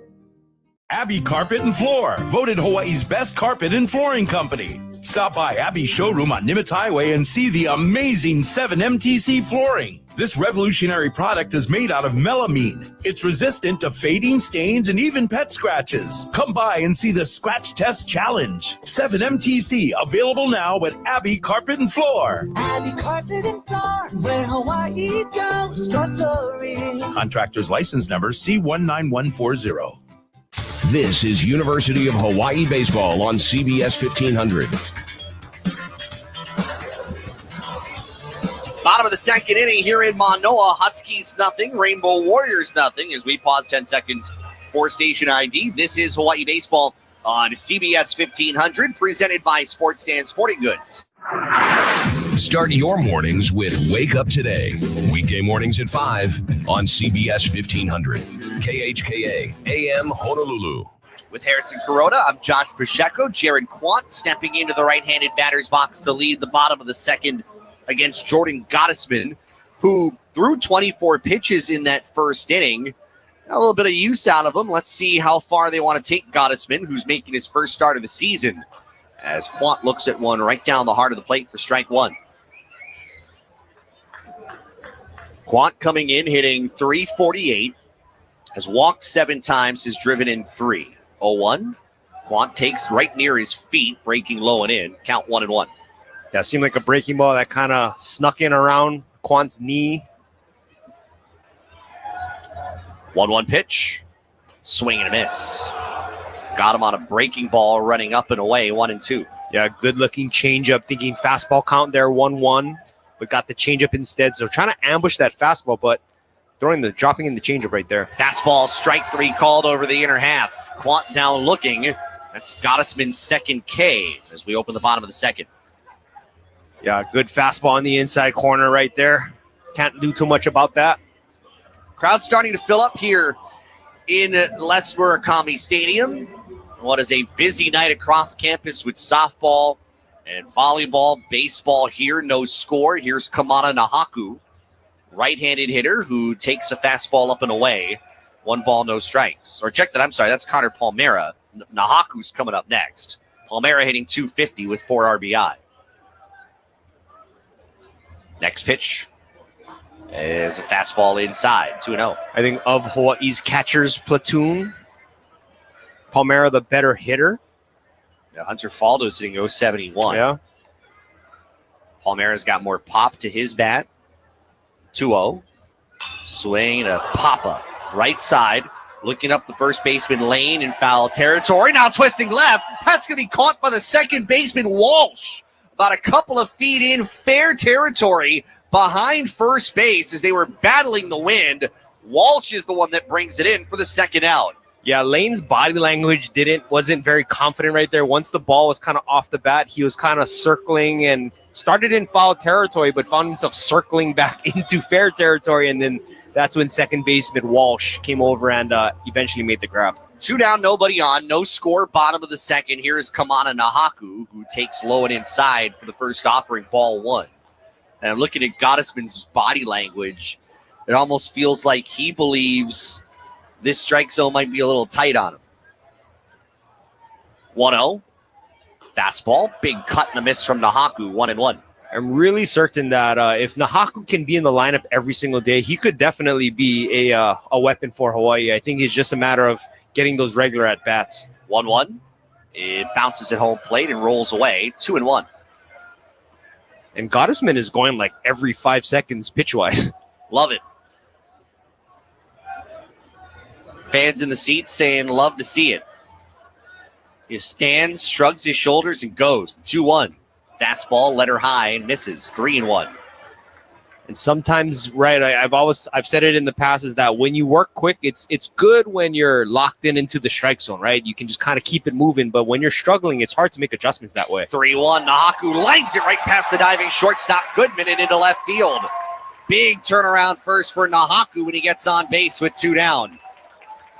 Abbey Carpet and Floor, voted Hawaii's best carpet and flooring company. Stop by Abbey's showroom on Nimitz Highway and see the amazing 7MTC flooring. This revolutionary product is made out of melamine. It's resistant to fading, stains, and even pet scratches. Come by and see the Scratch Test Challenge. 7MTC, available now at Abbey Carpet and Floor. Abbey Carpet and Floor, where Hawaii goes for flooring. Contractor's license number C19140. This is University of Hawaii Baseball on CBS 1500. Bottom of the second inning here in Manoa. Huskies nothing, Rainbow Warriors nothing. As we pause 10 seconds for station ID. This is Hawaii Baseball on CBS 1500, presented by Sports Stand Sporting Goods. Start your mornings with Wake Up Today. Weekday mornings at 5 on CBS 1500. KHKA, AM Honolulu. With Harrison Kuroda, I'm Josh Pacheco. Jared Quant stepping into the right-handed batter's box to lead the bottom of the second against Jordan Gottesman, who threw 24 pitches in that first inning. Got a little bit of use out of him. Let's see how far they want to take Gottesman, who's making his first start of the season, as Quant looks at one right down the heart of the plate for strike one. Quant coming in, hitting .348, has walked 7 times, has driven in 3. 0-1. Quant takes right near his feet, breaking low and in. Count 1-1. That seemed like a breaking ball that kind of snuck in around Quant's knee. 1-1 pitch. Swing and a miss. Got him on a breaking ball, running up and away, 1-2. Yeah, good-looking changeup. Thinking fastball count there, 1-1, but got the changeup instead. So trying to ambush that fastball, but dropping in the changeup right there. Fastball, strike 3 called over the inner half. Quant down looking. That's Gottesman's second K as we open the bottom of the second. Yeah, good fastball in the inside corner right there. Can't do too much about that. Crowd starting to fill up here in Les Murakami Stadium. What is a busy night across campus with softball and volleyball, baseball here. No score. Here's Kamana Nahaku, right-handed hitter who takes a fastball up and away. 1 ball, no strikes. Or check that, I'm sorry, that's Connor Palmera. Nahaku's coming up next. Palmera hitting .250 with 4 RBI. Next pitch is a fastball inside, 2-0. I think of Hawaii's catcher's platoon, Palmera the better hitter. Yeah, Hunter Faldo's hitting .071. Yeah. Palmera's got more pop to his bat. 2-0. Swing and a pop-up. Right side. Looking up the first baseman lane in foul territory. Now twisting left. That's going to be caught by the second baseman, Walsh. About a couple of feet in fair territory behind first base as they were battling the wind. Walsh is the one that brings it in for the second out. Yeah, Lane's body language wasn't very confident right there. Once the ball was kind of off the bat, he was kind of circling and started in foul territory, but found himself circling back into fair territory. And then that's when second baseman Walsh came over and eventually made the grab. 2 down, nobody on, no score, bottom of the second. Here is Kamana Nahaku, who takes low and inside for the first offering, ball 1. And I'm looking at Gottesman's body language. It almost feels like he believes this strike zone might be a little tight on him. 1-0. Fastball, big cut and a miss from Nahaku, 1-1. I'm really certain that if Nahaku can be in the lineup every single day, he could definitely be a weapon for Hawaii. I think it's just a matter of getting those regular at-bats. 1-1. It bounces at home plate and rolls away, 2-1. And Gottesman is going like every 5 seconds pitch-wise. Love it. Fans in the seats saying love to see it. He stands, shrugs his shoulders, and goes. 2-1. Fastball, letter high, and misses. 3-1. And sometimes, right, I've said it in the past, is that when you work quick, it's good when you're locked into the strike zone, right? You can just kind of keep it moving, but when you're struggling, it's hard to make adjustments that way. 3-1. Nahaku lines it right past the diving shortstop Goodman and into left field. Big turnaround first for Nahaku when he gets on base with 2 down.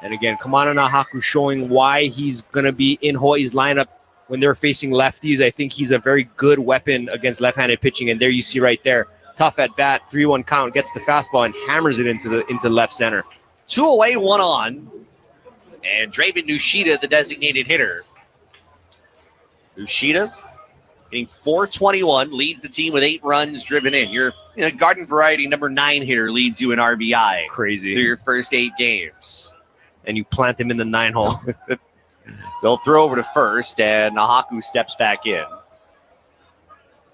And again, Kamana Nahaku showing why he's going to be in Hawaii's lineup when they're facing lefties. I think he's a very good weapon against left-handed pitching, and there you see right there, tough at bat, 3-1 count, gets the fastball and hammers it into left center. 2 away, 1 on. And Draven Nushida, the designated hitter. Nushida hitting .421, leads the team with 8 runs driven in. Your garden variety number 9 hitter leads you in RBI. Crazy. Through your first 8 games. And you plant him in the 9 hole. They'll throw over to first, and Nahaku steps back in.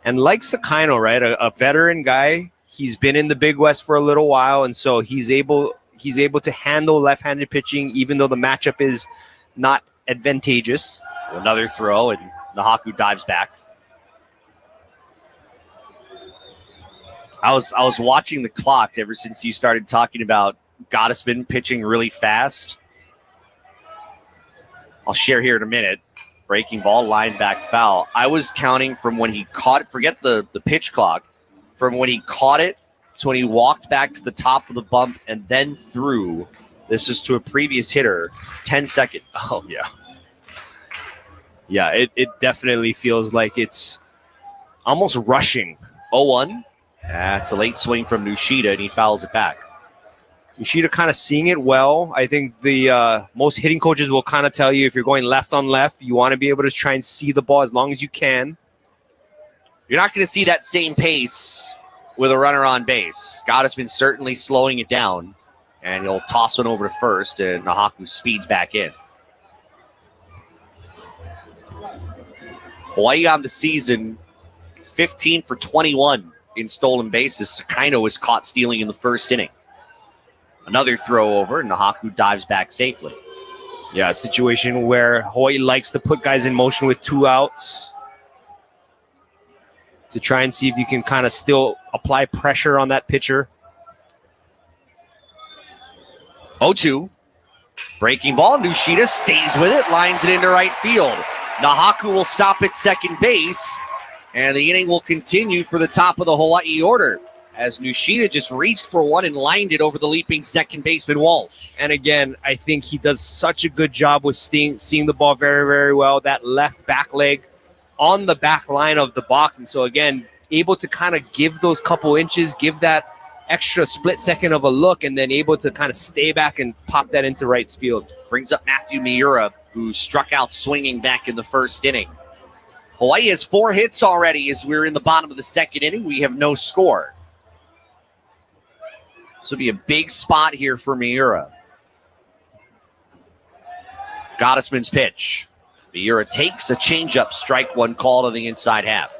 And like Sakino, right, a veteran guy, he's been in the Big West for a little while, and so he's able to handle left-handed pitching, even though the matchup is not advantageous. Another throw, and Nahaku dives back. I was watching the clock ever since you started talking about Gottesman pitching really fast. I'll share here in a minute. Breaking ball, line back foul. I was counting from when he caught it. Forget the pitch clock. From when he caught it to when he walked back to the top of the bump and then threw. This is to a previous hitter. 10 seconds. Oh, yeah. Yeah, it definitely feels like it's almost rushing. 0-1. That's a late swing from Nushida, and he fouls it back. Nushida kind of seeing it well. I think the most hitting coaches will kind of tell you if you're going left on left, you want to be able to try and see the ball as long as you can. You're not going to see that same pace with a runner on base. Gottesman certainly slowing it down, and he'll toss one over to first, and Nahaku speeds back in. Hawaii on the season, 15 for 21 in stolen bases. Sakaino was caught stealing in the first inning. Another throw over, and Nahaku dives back safely. Yeah, a situation where Hawaii likes to put guys in motion with 2 outs to try and see if you can kind of still apply pressure on that pitcher. 0-2. Breaking ball. Nushida stays with it, lines it into right field. Nahaku will stop at second base, and the inning will continue for the top of the Hawaii order as Nushida just reached for one and lined it over the leaping second baseman Walsh. And again, I think he does such a good job with seeing the ball very, very well. That left back leg on the back line of the box. And so again, able to kind of give those couple inches, give that extra split second of a look, and then able to kind of stay back and pop that into right field. Brings up Matthew Miura, who struck out swinging back in the first inning. Hawaii has 4 hits already as we're in the bottom of the second inning. We have no score. This will be a big spot here for Miura. Gottesman's pitch. Miura takes a changeup, strike one call to the inside half.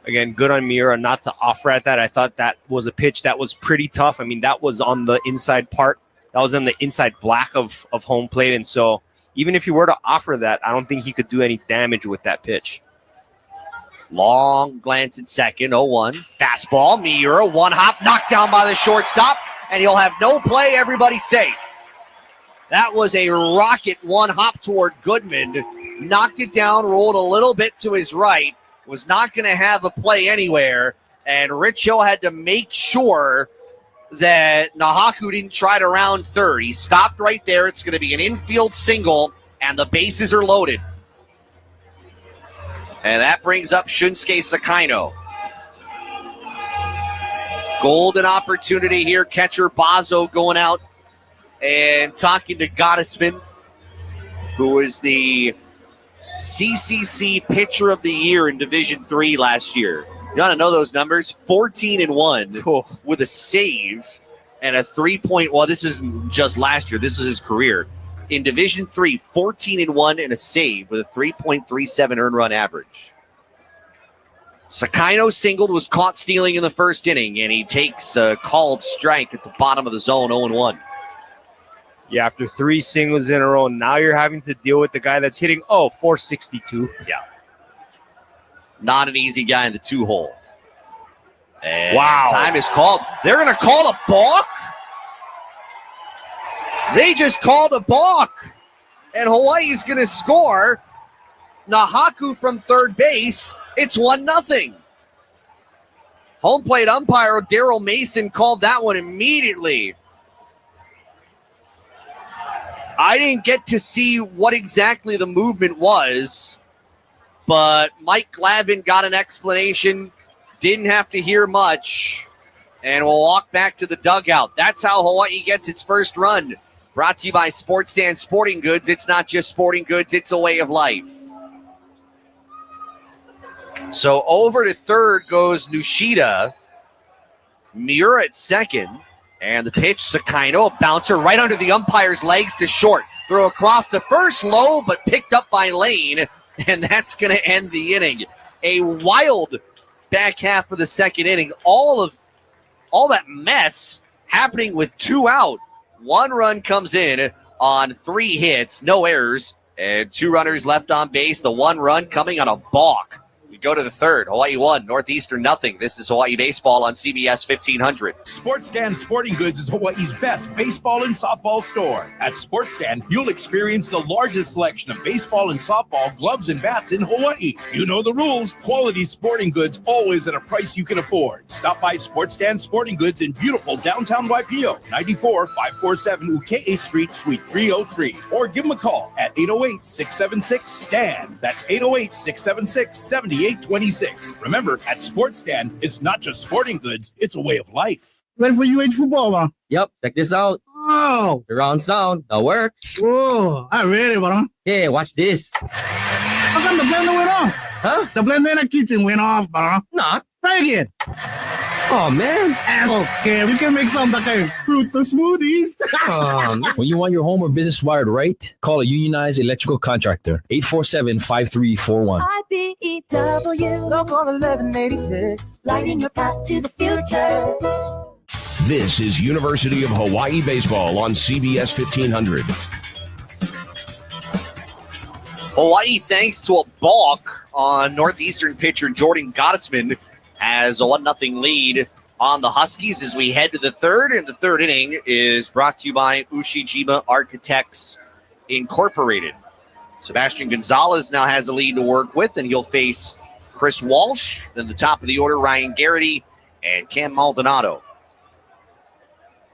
Again, good on Miura not to offer at that. I thought that was a pitch that was pretty tough. I mean, that was on the inside part. That was in the inside black of home plate. And so even if he were to offer that, I don't think he could do any damage with that pitch. Long glance at second, 0-1. Fastball, Miura, one hop, knocked down by the shortstop, and he'll have no play. Everybody safe. That was a rocket one hop toward Goodman. Knocked it down, rolled a little bit to his right. Was not going to have a play anywhere, and Rich Hill had to make sure that Nahaku didn't try to round third. He stopped right there. It's going to be an infield single, and the bases are loaded. And that brings up Shunsuke Sakaino. Golden opportunity here. Catcher Bazo going out and talking to Gottesman, who was the CCC Pitcher of the Year in Division III last year. You want to know those numbers? 14-1 with a save and a 3-point. Well, this isn't just last year. This was his career. In Division III, 14-1 and a save with a 3.37 earned run average. Sakaino singled, was caught stealing in the first inning, and he takes a called strike at the bottom of the zone, 0-1. Yeah, after 3 singles in a row, now you're having to deal with the guy that's hitting, 462. Yeah. Not an easy guy in the 2-hole. And wow. Time is called. They're going to call a balk? They just called a balk, and Hawaii's going to score. Nahaku from third base. It's 1-0. Home plate umpire Daryl Mason called that one immediately. I didn't get to see what exactly the movement was, but Mike Glavin got an explanation. Didn't have to hear much, and we'll walk back to the dugout. That's how Hawaii gets its first run. Brought to you by Sports Stand Sporting Goods. It's not just sporting goods, it's a way of life. So over to third goes Nushida. Miura at second. And the pitch, Sakaino, a bouncer right under the umpire's legs to short. Throw across to first, low, but picked up by Lane. And that's going to end the inning. A wild back half of the second inning. All that mess happening with 2 out. 1 run comes in on 3 hits, no errors, and 2 runners left on base. The 1 run coming on a balk. We go to the third. Hawaii 1, Northeastern nothing. This is Hawaii Baseball on CBS 1500. Sports Stand Sporting Goods is Hawaii's best baseball and softball store. At Sports Stand, you'll experience the largest selection of baseball and softball gloves and bats in Hawaii. You know the rules. Quality sporting goods, always at a price you can afford. Stop by Sports Stand Sporting Goods in beautiful downtown Waipio, 94547 Ukea Street, Suite 303. Or give them a call at 808-676-STAND. That's 808-676-7826. Remember, at Sports Stand, it's not just sporting goods, it's a way of life. Ready for UH football, man? Yep, check this out. Oh. The round sound, that works. Whoa, I'm ready, bro. Yeah, watch this. How come the blender went off? Huh? The blender in the kitchen went off, bro. Nah. Try again. Oh, man. Okay, we can make some fruit smoothies. When you want your home or business wired right, call a unionized electrical contractor. 847-5341. IBEW Local 1186, lighting your path to the future. This is University of Hawaii Baseball on CBS 1500. Hawaii, thanks to a balk on Northeastern pitcher Jordan Gottesman, has a 1-0 lead on the Huskies as we head to the third. And the third inning is brought to you by Ushijima Architects Incorporated. Sebastian Gonzalez now has a lead to work with, and he'll face Chris Walsh. Then the top of the order, Ryan Garrity and Cam Maldonado.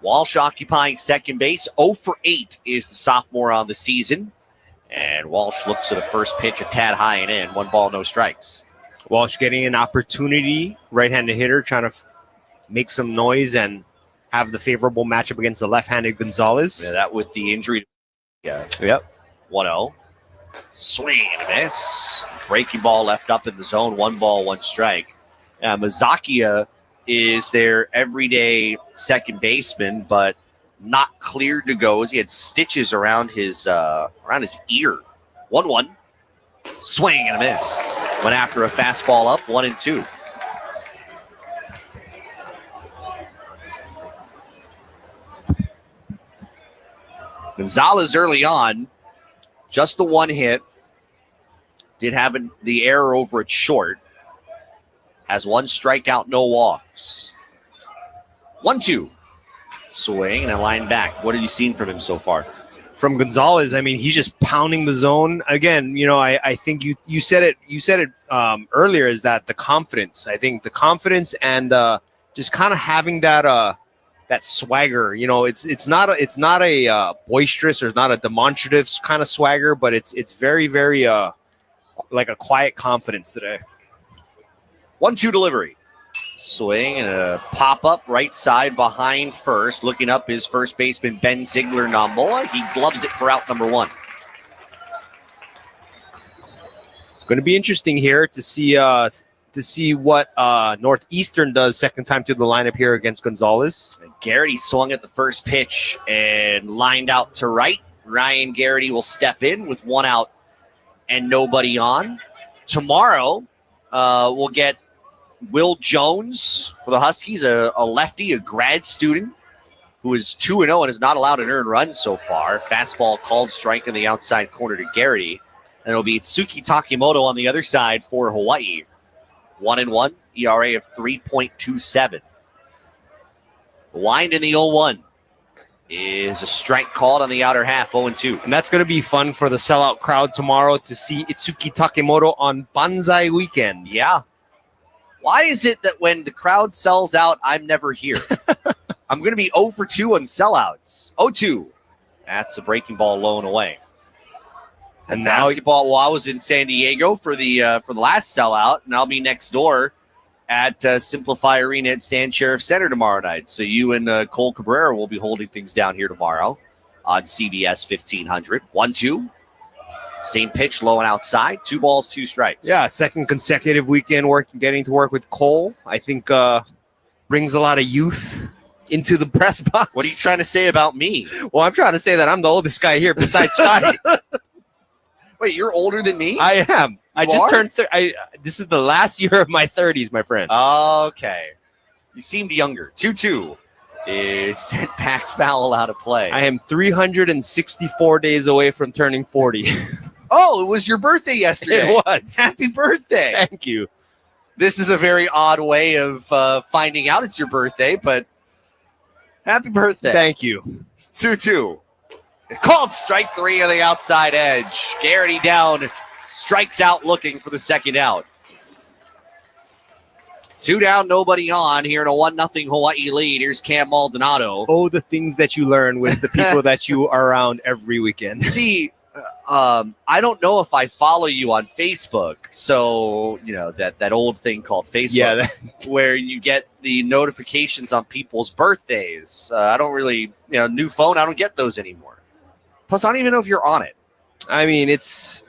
Walsh occupying second base. 0 for 8 is the sophomore on the season. And Walsh looks at a first pitch a tad high and in. 1 ball, no strikes. Walsh getting an opportunity, right-handed hitter, trying to make some noise and have the favorable matchup against the left-handed Gonzalez. Yeah, that with the injury. Yeah. Yep. 1-0. Swing and a miss. Breaking ball left up in the zone. 1 ball, 1 strike. Mazakia is their everyday second baseman, but not cleared to go as he had stitches around his ear. 1-1. Swing and a miss. Went after a fastball up, 1-2. Gonzalez early on, just the 1 hit. Did have the error over at short. Has 1 strikeout, no walks. 1-2. Swing and a line back. What have you seen from him so far? From Gonzalez, I mean, he's just pounding the zone. Again, I think you said it earlier, is that the confidence. I think the confidence and just kind of having that swagger. It's not a boisterous or not a demonstrative kind of swagger, but it's very, very like a quiet confidence today. 1-2 delivery. Swing and a pop-up right side behind first. Looking up his first baseman, Ben Ziegler-Namoa. He gloves it for out number 1. It's going to be interesting here to see what Northeastern does second time through the lineup here against Gonzalez. And Garrity swung at the first pitch and lined out to right. Ryan Garrity will step in with 1 out and nobody on. Tomorrow, we'll get Will Jones for the Huskies, a lefty, a grad student who is 2-0 and is not allowed an earned run so far. Fastball called strike in the outside corner to Garrity. And it'll be Itsuki Takimoto on the other side for Hawaii. 1-1, ERA of 3.27. Wind in the 0-1 is a strike called on the outer half, 0-2. And that's going to be fun for the sellout crowd tomorrow to see Itsuki Takimoto on Banzai weekend. Yeah. Why is it that when the crowd sells out, I'm never here? I'm going to be 0 for 2 on sellouts. 0-2. That's a breaking ball low and away. And basketball, well, I was in San Diego for the last sellout, and I'll be next door at Simplify Arena at Stan Sheriff Center tomorrow night. So you and Cole Cabrera will be holding things down here tomorrow on CBS 1500. 1-2. Same pitch, low and outside. 2 balls, 2 strikes. Yeah, second consecutive weekend getting to work with Cole. I think brings a lot of youth into the press box. What are you trying to say about me? Well, I'm trying to say that I'm the oldest guy here besides Scotty. Wait, you're older than me? I am. I just turned this is the last year of my 30s, my friend. Okay. You seemed younger. 2-2 is sent back foul out of play. I am 364 days away from turning 40. Oh, it was your birthday yesterday. It was. Happy birthday. Thank you. This is a very odd way of finding out it's your birthday, but happy birthday. Thank you. 2-2. Called strike 3 on the outside edge. Garrity down, strikes out looking for the second out. 2 down, nobody on here in a 1-0 Hawaii lead. Here's Cam Maldonado. Oh, the things that you learn with the people that you are around every weekend. See, I don't know if I follow you on Facebook. So, that old thing called Facebook, where you get the notifications on people's birthdays. I don't really, new phone, I don't get those anymore. Plus, I don't even know if you're on it. I mean, it's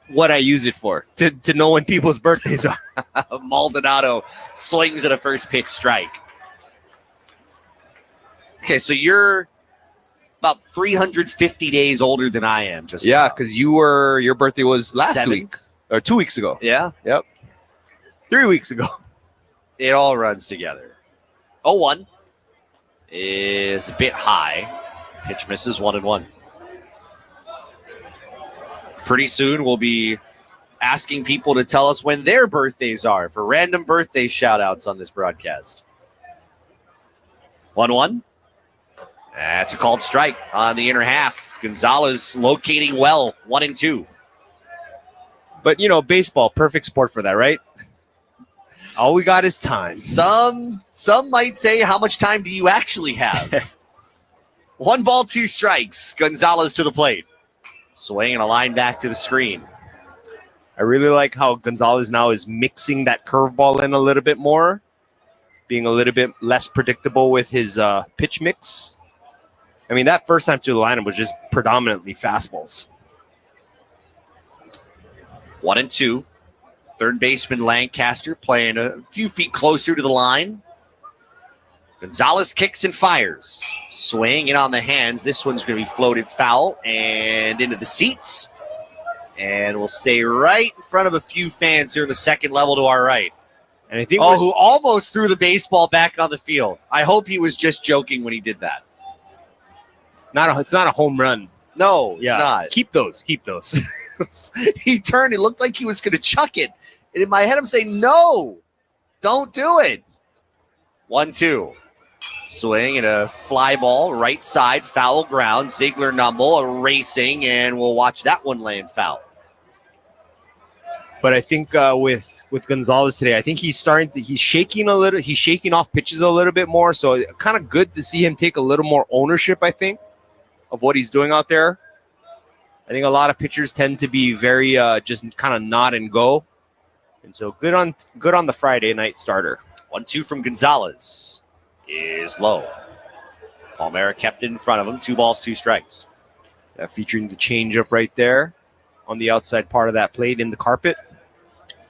what I use it for, to know when people's birthdays are. Maldonado swings at a first pitch strike. Okay, so you're about 350 days older than I am. Because your birthday was last week or 2 weeks ago. Yeah. Yep. 3 weeks ago. It all runs together. 0-1 is a bit high. Pitch misses 1-1. Pretty soon we'll be asking people to tell us when their birthdays are for random birthday shout-outs on this broadcast. 1-1. That's a called strike on the inner half. Gonzalez locating well, 1-2. But, baseball, perfect sport for that, right? All we got is time. Some might say, how much time do you actually have? 1 ball, 2 strikes. Gonzalez to the plate. Swing and a line back to the screen. I really like how Gonzalez now is mixing that curveball in a little bit more, being a little bit less predictable with his pitch mix. I mean, that first time to the lineup was just predominantly fastballs. 1-2. Third baseman Lancaster playing a few feet closer to the line. Gonzalez kicks and fires. Swing in on the hands. This one's going to be floated foul and into the seats. And we'll stay right in front of a few fans here in the second level to our right. And I think who almost threw the baseball back on the field. I hope he was just joking when he did that. It's not a home run. No, it's not. Keep those. He turned. It looked like he was going to chuck it. And in my head, I'm saying, no, don't do it. 1-2. Swing and a fly ball, right side, foul ground. Ziegler Namoa racing, and we'll watch that one land foul. But I think with Gonzalez today, I think he's shaking a little. He's shaking off pitches a little bit more. So kind of good to see him take a little more ownership, I think, of what he's doing out there. I think a lot of pitchers tend to be very just kind of nod and go. And so good on the Friday night starter. 1-2 from Gonzalez is low. Palmera kept it in front of him. 2 balls, 2 strikes. Featuring the changeup right there on the outside part of that plate in the carpet.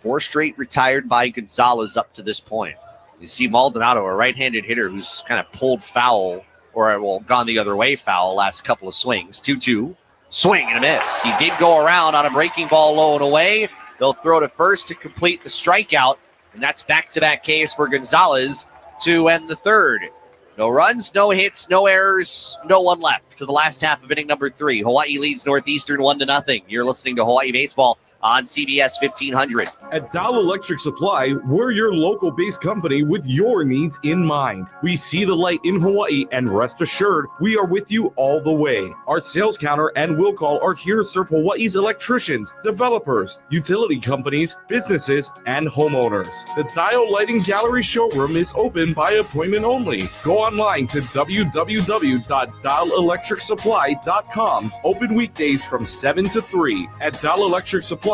4 straight retired by Gonzalez up to this point. You see Maldonado, a right-handed hitter who's kind of pulled foul or gone the other way foul last couple of swings. 2-2. Swing and a miss. He did go around on a breaking ball low and away. They'll throw to first to complete the strikeout. And that's back-to-back Ks for Gonzalez to end the third. No runs, no hits, no errors, no one left to the last half of inning number 3. Hawaii leads Northeastern 1-0. You're listening to Hawaii Baseball on CBS 1500. At Dow Electric Supply, we're your local-based company with your needs in mind. We see the light in Hawaii, and rest assured, we are with you all the way. Our sales counter and will call are here to serve Hawaii's electricians, developers, utility companies, businesses, and homeowners. The Dial Lighting Gallery showroom is open by appointment only. Go online to www.dialelectricsupply.com. Open weekdays from 7 to 3. At Dial Electric Supply,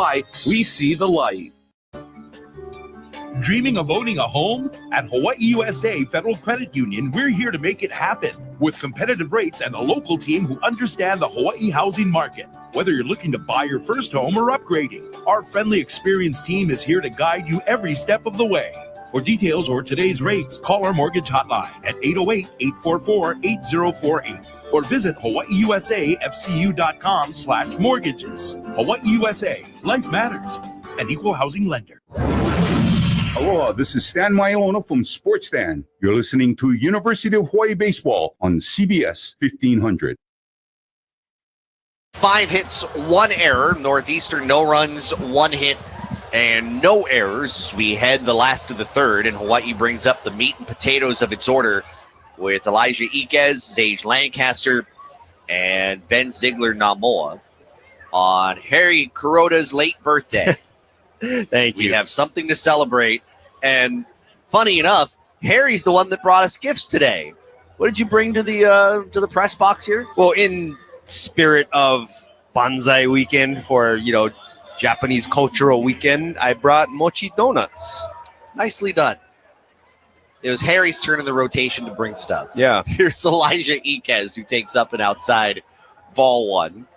we see the light. Dreaming of owning a home? At Hawaii USA Federal Credit Union, we're here to make it happen with competitive rates and a local team who understand the Hawaii housing market. Whether you're looking to buy your first home or upgrading, our friendly, experienced team is here to guide you every step of the way. For details or today's rates, call our mortgage hotline at 808-844-8048 or visit hawaiiusafcu.com/mortgages. Hawaii USA, life matters. An equal housing lender. Aloha, this is Stan Maiona from Sports Stan. You're listening to University of Hawaii Baseball on CBS 1500. 5 hits, 1 error. Northeastern, no runs, 1 hit, and no errors. We head the last of the third, and Hawaii brings up the meat and potatoes of its order with Elijah Iquez, Zage Lancaster, and Ben Ziegler Namoa on Harry Kuroda's late birthday. Thank you. We have something to celebrate, and funny enough, Harry's the one that brought us gifts today. What did you bring to the press box here? Well, in spirit of Banzai weekend for, Japanese cultural weekend, I brought mochi donuts. Nicely done. It was Harry's turn in the rotation to bring stuff. Yeah. Here's Elijah Iquez, who takes up an outside ball 1.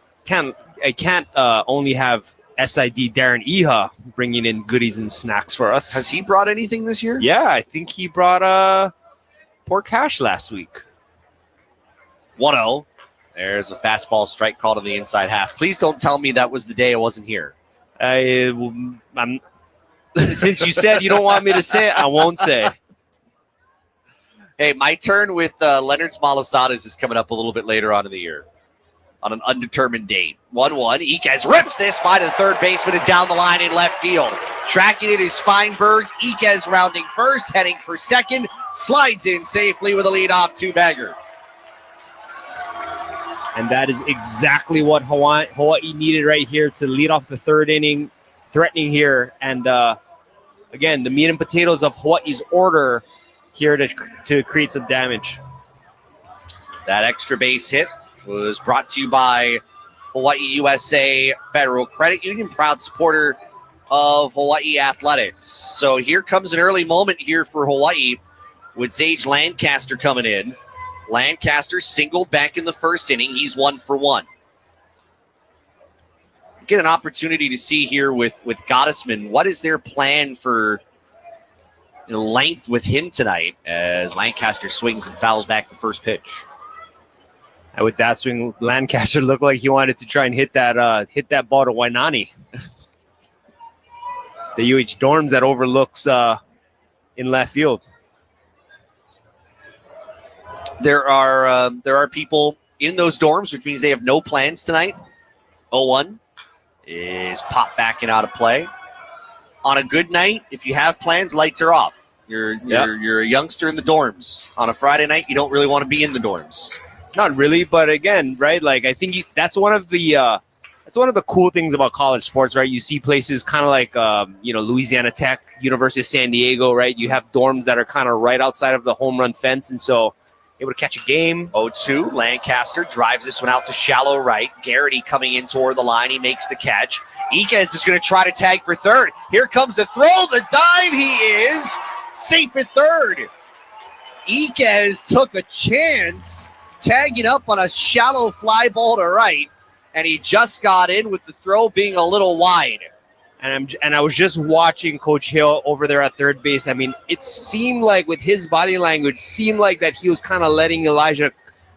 I can't only have SID Darren Iha bringing in goodies and snacks for us. Has he brought anything this year? Yeah, I think he brought pork hash last week. 1-0. There's a fastball strike call to the inside half. Please don't tell me that was the day I wasn't here. Since you said you don't want me to say it, I won't say. Hey, my turn with Leonard Smalasadas is coming up a little bit later on in the year on an undetermined date. 1-1. Iquez rips this by the third baseman and down the line in left field. Tracking it is Feinberg. Iquez rounding first, heading for second. Slides in safely with a leadoff two-bagger. And that is exactly what Hawaii needed right here to lead off the third inning, threatening here. And again, the meat and potatoes of Hawaii's order here to create some damage. That extra base hit was brought to you by Hawaii USA Federal Credit Union, proud supporter of Hawaii Athletics. So here comes an early moment here for Hawaii with Sage Lancaster coming in. Lancaster singled back in the first inning. He's 1 for 1. Get an opportunity to see here with Gottesman. What is their plan for length with him tonight as Lancaster swings and fouls back the first pitch? And with that swing, Lancaster looked like he wanted to try and hit that ball to Wainani. The UH dorms that overlooks in left field. There are people in those dorms, which means they have no plans tonight. 0-1 is popped back and out of play. On a good night, if you have plans, lights are off. You're a youngster in the dorms. On a Friday night, you don't really want to be in the dorms. Not really, but again, right? Like I think that's one of the cool things about college sports, right? You see places kind of like Louisiana Tech, University of San Diego, right? You have dorms that are kind of right outside of the home run fence, and so able to catch a game. 0-2. Lancaster drives this one out to shallow right. Garrity coming in toward the line. He makes the catch. Iquez is going to try to tag for third. Here comes the throw. The dive. He is safe at third. Iquez took a chance tagging up on a shallow fly ball to right, and he just got in with the throw being a little wide. And I was just watching Coach Hill over there at third base. I mean, it seemed like with his body language, seemed like that he was kind of letting Elijah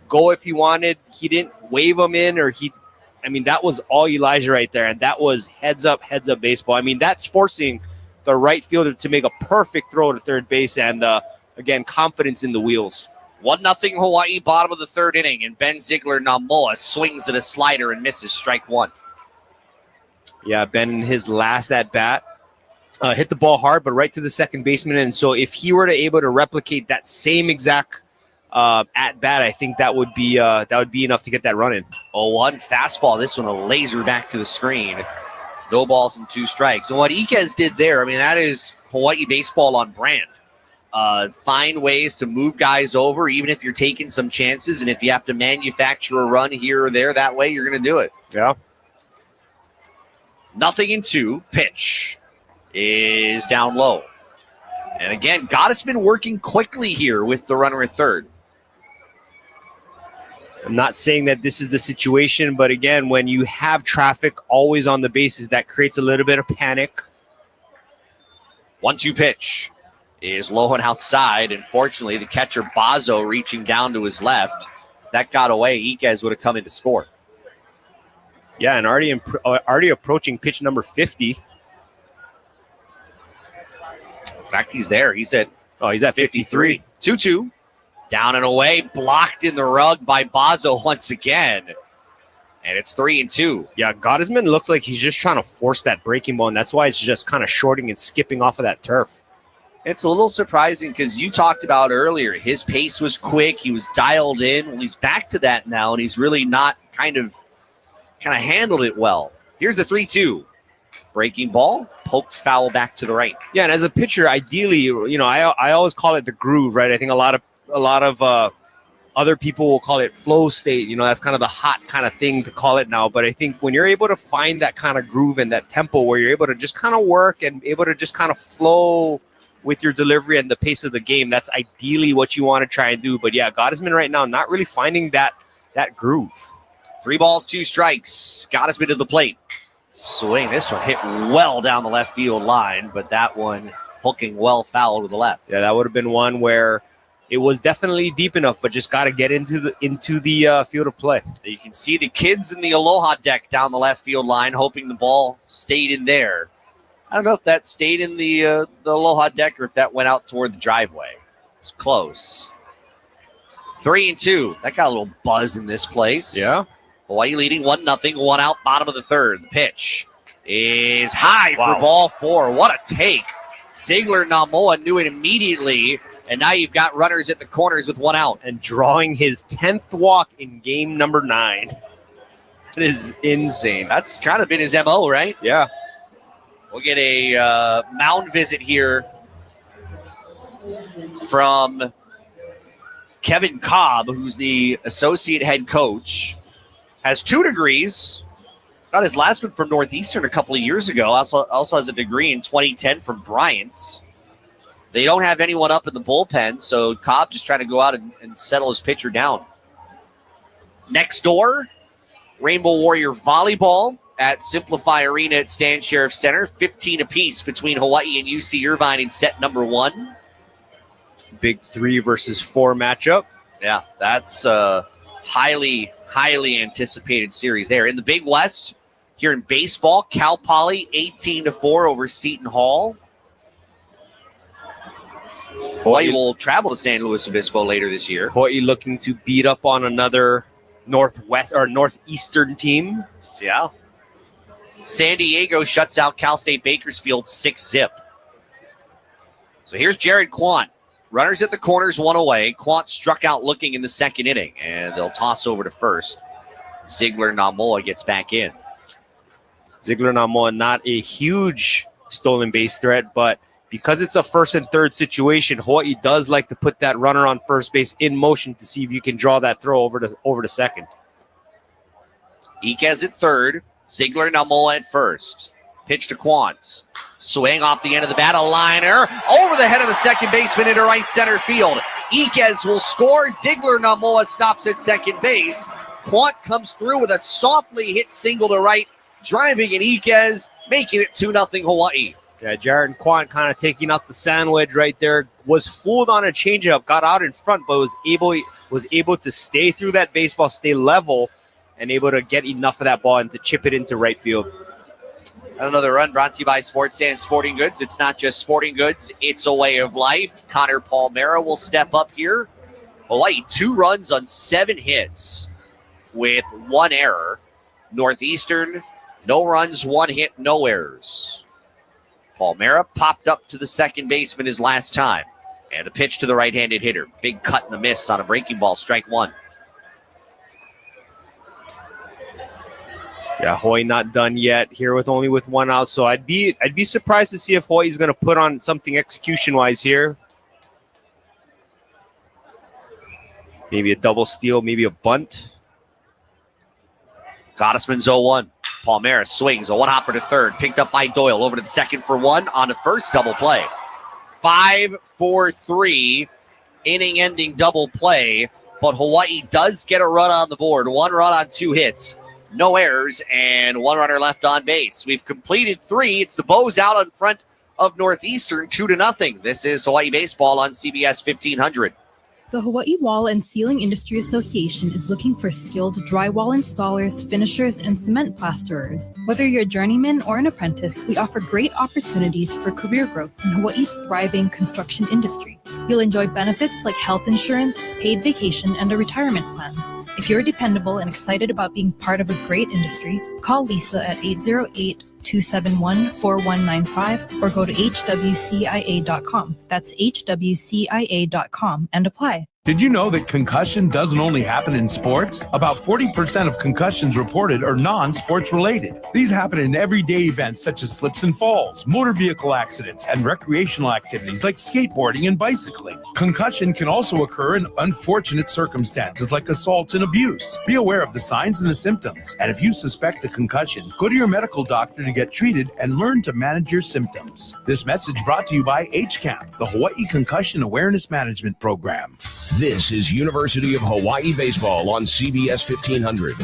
go if he wanted. He didn't wave him in, that was all Elijah right there. And that was heads up baseball. I mean, that's forcing the right fielder to make a perfect throw to third base. And again, confidence in the wheels. 1-0 Hawaii, bottom of the third inning. And Ben Ziegler-Namoa swings at a slider and misses strike one. Yeah, Ben in his last at bat hit the ball hard, but right to the second baseman. And so if he were able to replicate that same exact at bat, I think that would be enough to get that run in. 0-1 fastball. This one a laser back to the screen. No balls and 2 strikes. And what Iquez did there, that is Hawaii baseball on brand. Find ways to move guys over, even if you're taking some chances, and if you have to manufacture a run here or there, that way you're going to do it. Yeah. 0-2. Pitch is down low. And again, Gottesman working quickly here with the runner at third. I'm not saying that this is the situation, but again, when you have traffic always on the bases, that creates a little bit of panic. 1-2 pitch is low and outside. Unfortunately, the catcher Bazo reaching down to his left. If that got away, Iquez would have come in to score. Yeah, and already approaching pitch number 50. In fact, he's there. He's at 53. 2-2. Down and away, blocked in the rug by Bazo once again. And it's 3-2. Yeah, Gottesman looks like he's just trying to force that breaking ball, and that's why it's just kind of shorting and skipping off of that turf. It's a little surprising because you talked about earlier, his pace was quick. He was dialed in. Well, he's back to that now, and he's really not kind of handled it well. Here's the 3-2. Breaking ball, poked foul back to the right. Yeah, and as a pitcher, ideally, I always call it the groove, right? I think a lot of other people will call it flow state. That's kind of the hot kind of thing to call it now. But I think when you're able to find that kind of groove and that tempo where you're able to just kind of work and able to just kind of flow with your delivery and the pace of the game, that's ideally what you want to try and do. But yeah, Gottesman right now not really finding that groove. 3 balls, 2 strikes. Gottesman to the plate. Swing. This one hit well down the left field line, but that one hooking well foul to the left. Yeah, that would have been one where it was definitely deep enough, but just got to get into the field of play. You can see the kids in the Aloha deck down the left field line, hoping the ball stayed in there. I don't know if that stayed in the Aloha deck or if that went out toward the driveway. It's close. 3-2. That got a little buzz in this place. Yeah. Hawaii leading 1-0. 1 out, bottom of the third. The pitch is high for ball 4. What a take. Ziegler Namoa knew it immediately, and now you've got runners at the corners with 1 out. And drawing his 10th walk in game number 9. That is insane. That's kind of been his MO, right? Yeah. We'll get a mound visit here from Kevin Cobb, who's the associate head coach. Has 2 degrees. Got his last one from Northeastern a couple of years ago. Also has a degree in 2010 from Bryant. They don't have anyone up in the bullpen, so Cobb just trying to go out and settle his pitcher down. Next door, Rainbow Warrior Volleyball at Simplify Arena at Stan Sheriff Center. 15 apiece between Hawaii and UC Irvine in set number 1. Big 3 versus 4 matchup. Yeah, that's a highly anticipated series there. In the Big West, here in baseball, Cal Poly 18-4 over Seton Hall. Hawaii will travel to San Luis Obispo later this year. Hawaii looking to beat up on another Northeastern team. Yeah. San Diego shuts out Cal State Bakersfield 6-0. So here's Jared Quant. Runners at the corners, 1 away. Quant struck out looking in the second inning, and they'll toss over to first. Ziegler Namoa gets back in. Ziegler Namoa, not a huge stolen base threat, but because it's a first and third situation, Hawaii does like to put that runner on first base in motion to see if you can draw that throw over to second. Iquez at third. Ziegler Namoa at first. Pitch to Quants. Swing off the end of the bat. A liner over the head of the second baseman into right center field. Iquez will score. Ziegler Namoa stops at second base. Quant comes through with a softly hit single to right, driving in Iquez, making it 2-0 Hawaii. Yeah, Jared Quant kind of taking out the sandwich right there. Was fooled on a changeup, got out in front, but was able to stay through that baseball, stay level, and able to get enough of that ball and to chip it into right field. Another run brought to you by Sports Stand Sporting Goods. It's not just sporting goods, it's a way of life. Connor Palmera will step up here. Hawaii 2 runs on 7 hits with 1 error. Northeastern, no runs, 1 hit, no errors. Palmera popped up to the second baseman his last time. And the pitch to the right-handed hitter. Big cut and a miss on a breaking ball, strike 1. Yeah, Hawaii not done yet here with only 1 out. So I'd be surprised to see if Hawaii's going to put on something execution-wise here. Maybe a double steal, maybe a bunt. Gottesman's 0-1. Palmera swings, a 1-hopper to third. Picked up by Doyle. Over to the second for 1 on the first double play. 5-4-3 inning-ending double play. But Hawaii does get a run on the board. 1 run on 2 hits. No errors, and 1 runner left on base. We've completed 3. It's the Bows out in front of Northeastern, 2-0. This is Hawaii Baseball on CBS 1500. The Hawaii Wall and Ceiling Industry Association is looking for skilled drywall installers, finishers, and cement plasterers. Whether you're a journeyman or an apprentice, we offer great opportunities for career growth in Hawaii's thriving construction industry. You'll enjoy benefits like health insurance, paid vacation, and a retirement plan. If you're dependable and excited about being part of a great industry, call Lisa at 808-271-4195 or go to hwcia.com. That's hwcia.com and apply. Did you know that concussion doesn't only happen in sports? About 40% of concussions reported are non-sports related. These happen in everyday events such as slips and falls, motor vehicle accidents, and recreational activities like skateboarding and bicycling. Concussion can also occur in unfortunate circumstances like assault and abuse. Be aware of the signs and the symptoms. And if you suspect a concussion, go to your medical doctor to get treated and learn to manage your symptoms. This message brought to you by HCAP, the Hawaii Concussion Awareness Management Program. This is University of Hawaii Baseball on CBS 1500.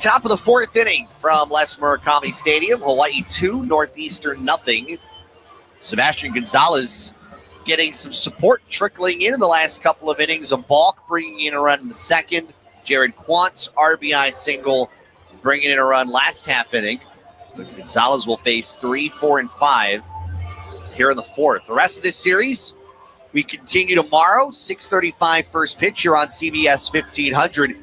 Top of the fourth inning from Les Murakami Stadium. Hawaii 2, Northeastern nothing. Sebastian Gonzalez getting some support trickling in the last couple of innings. A balk bringing in a run in the second. Jared Quant's RBI single bringing in a run last half inning. Gonzalez will face 3, 4, and 5 here in the fourth. The rest of this series, we continue tomorrow, 6:35 first pitch here on CBS 1500.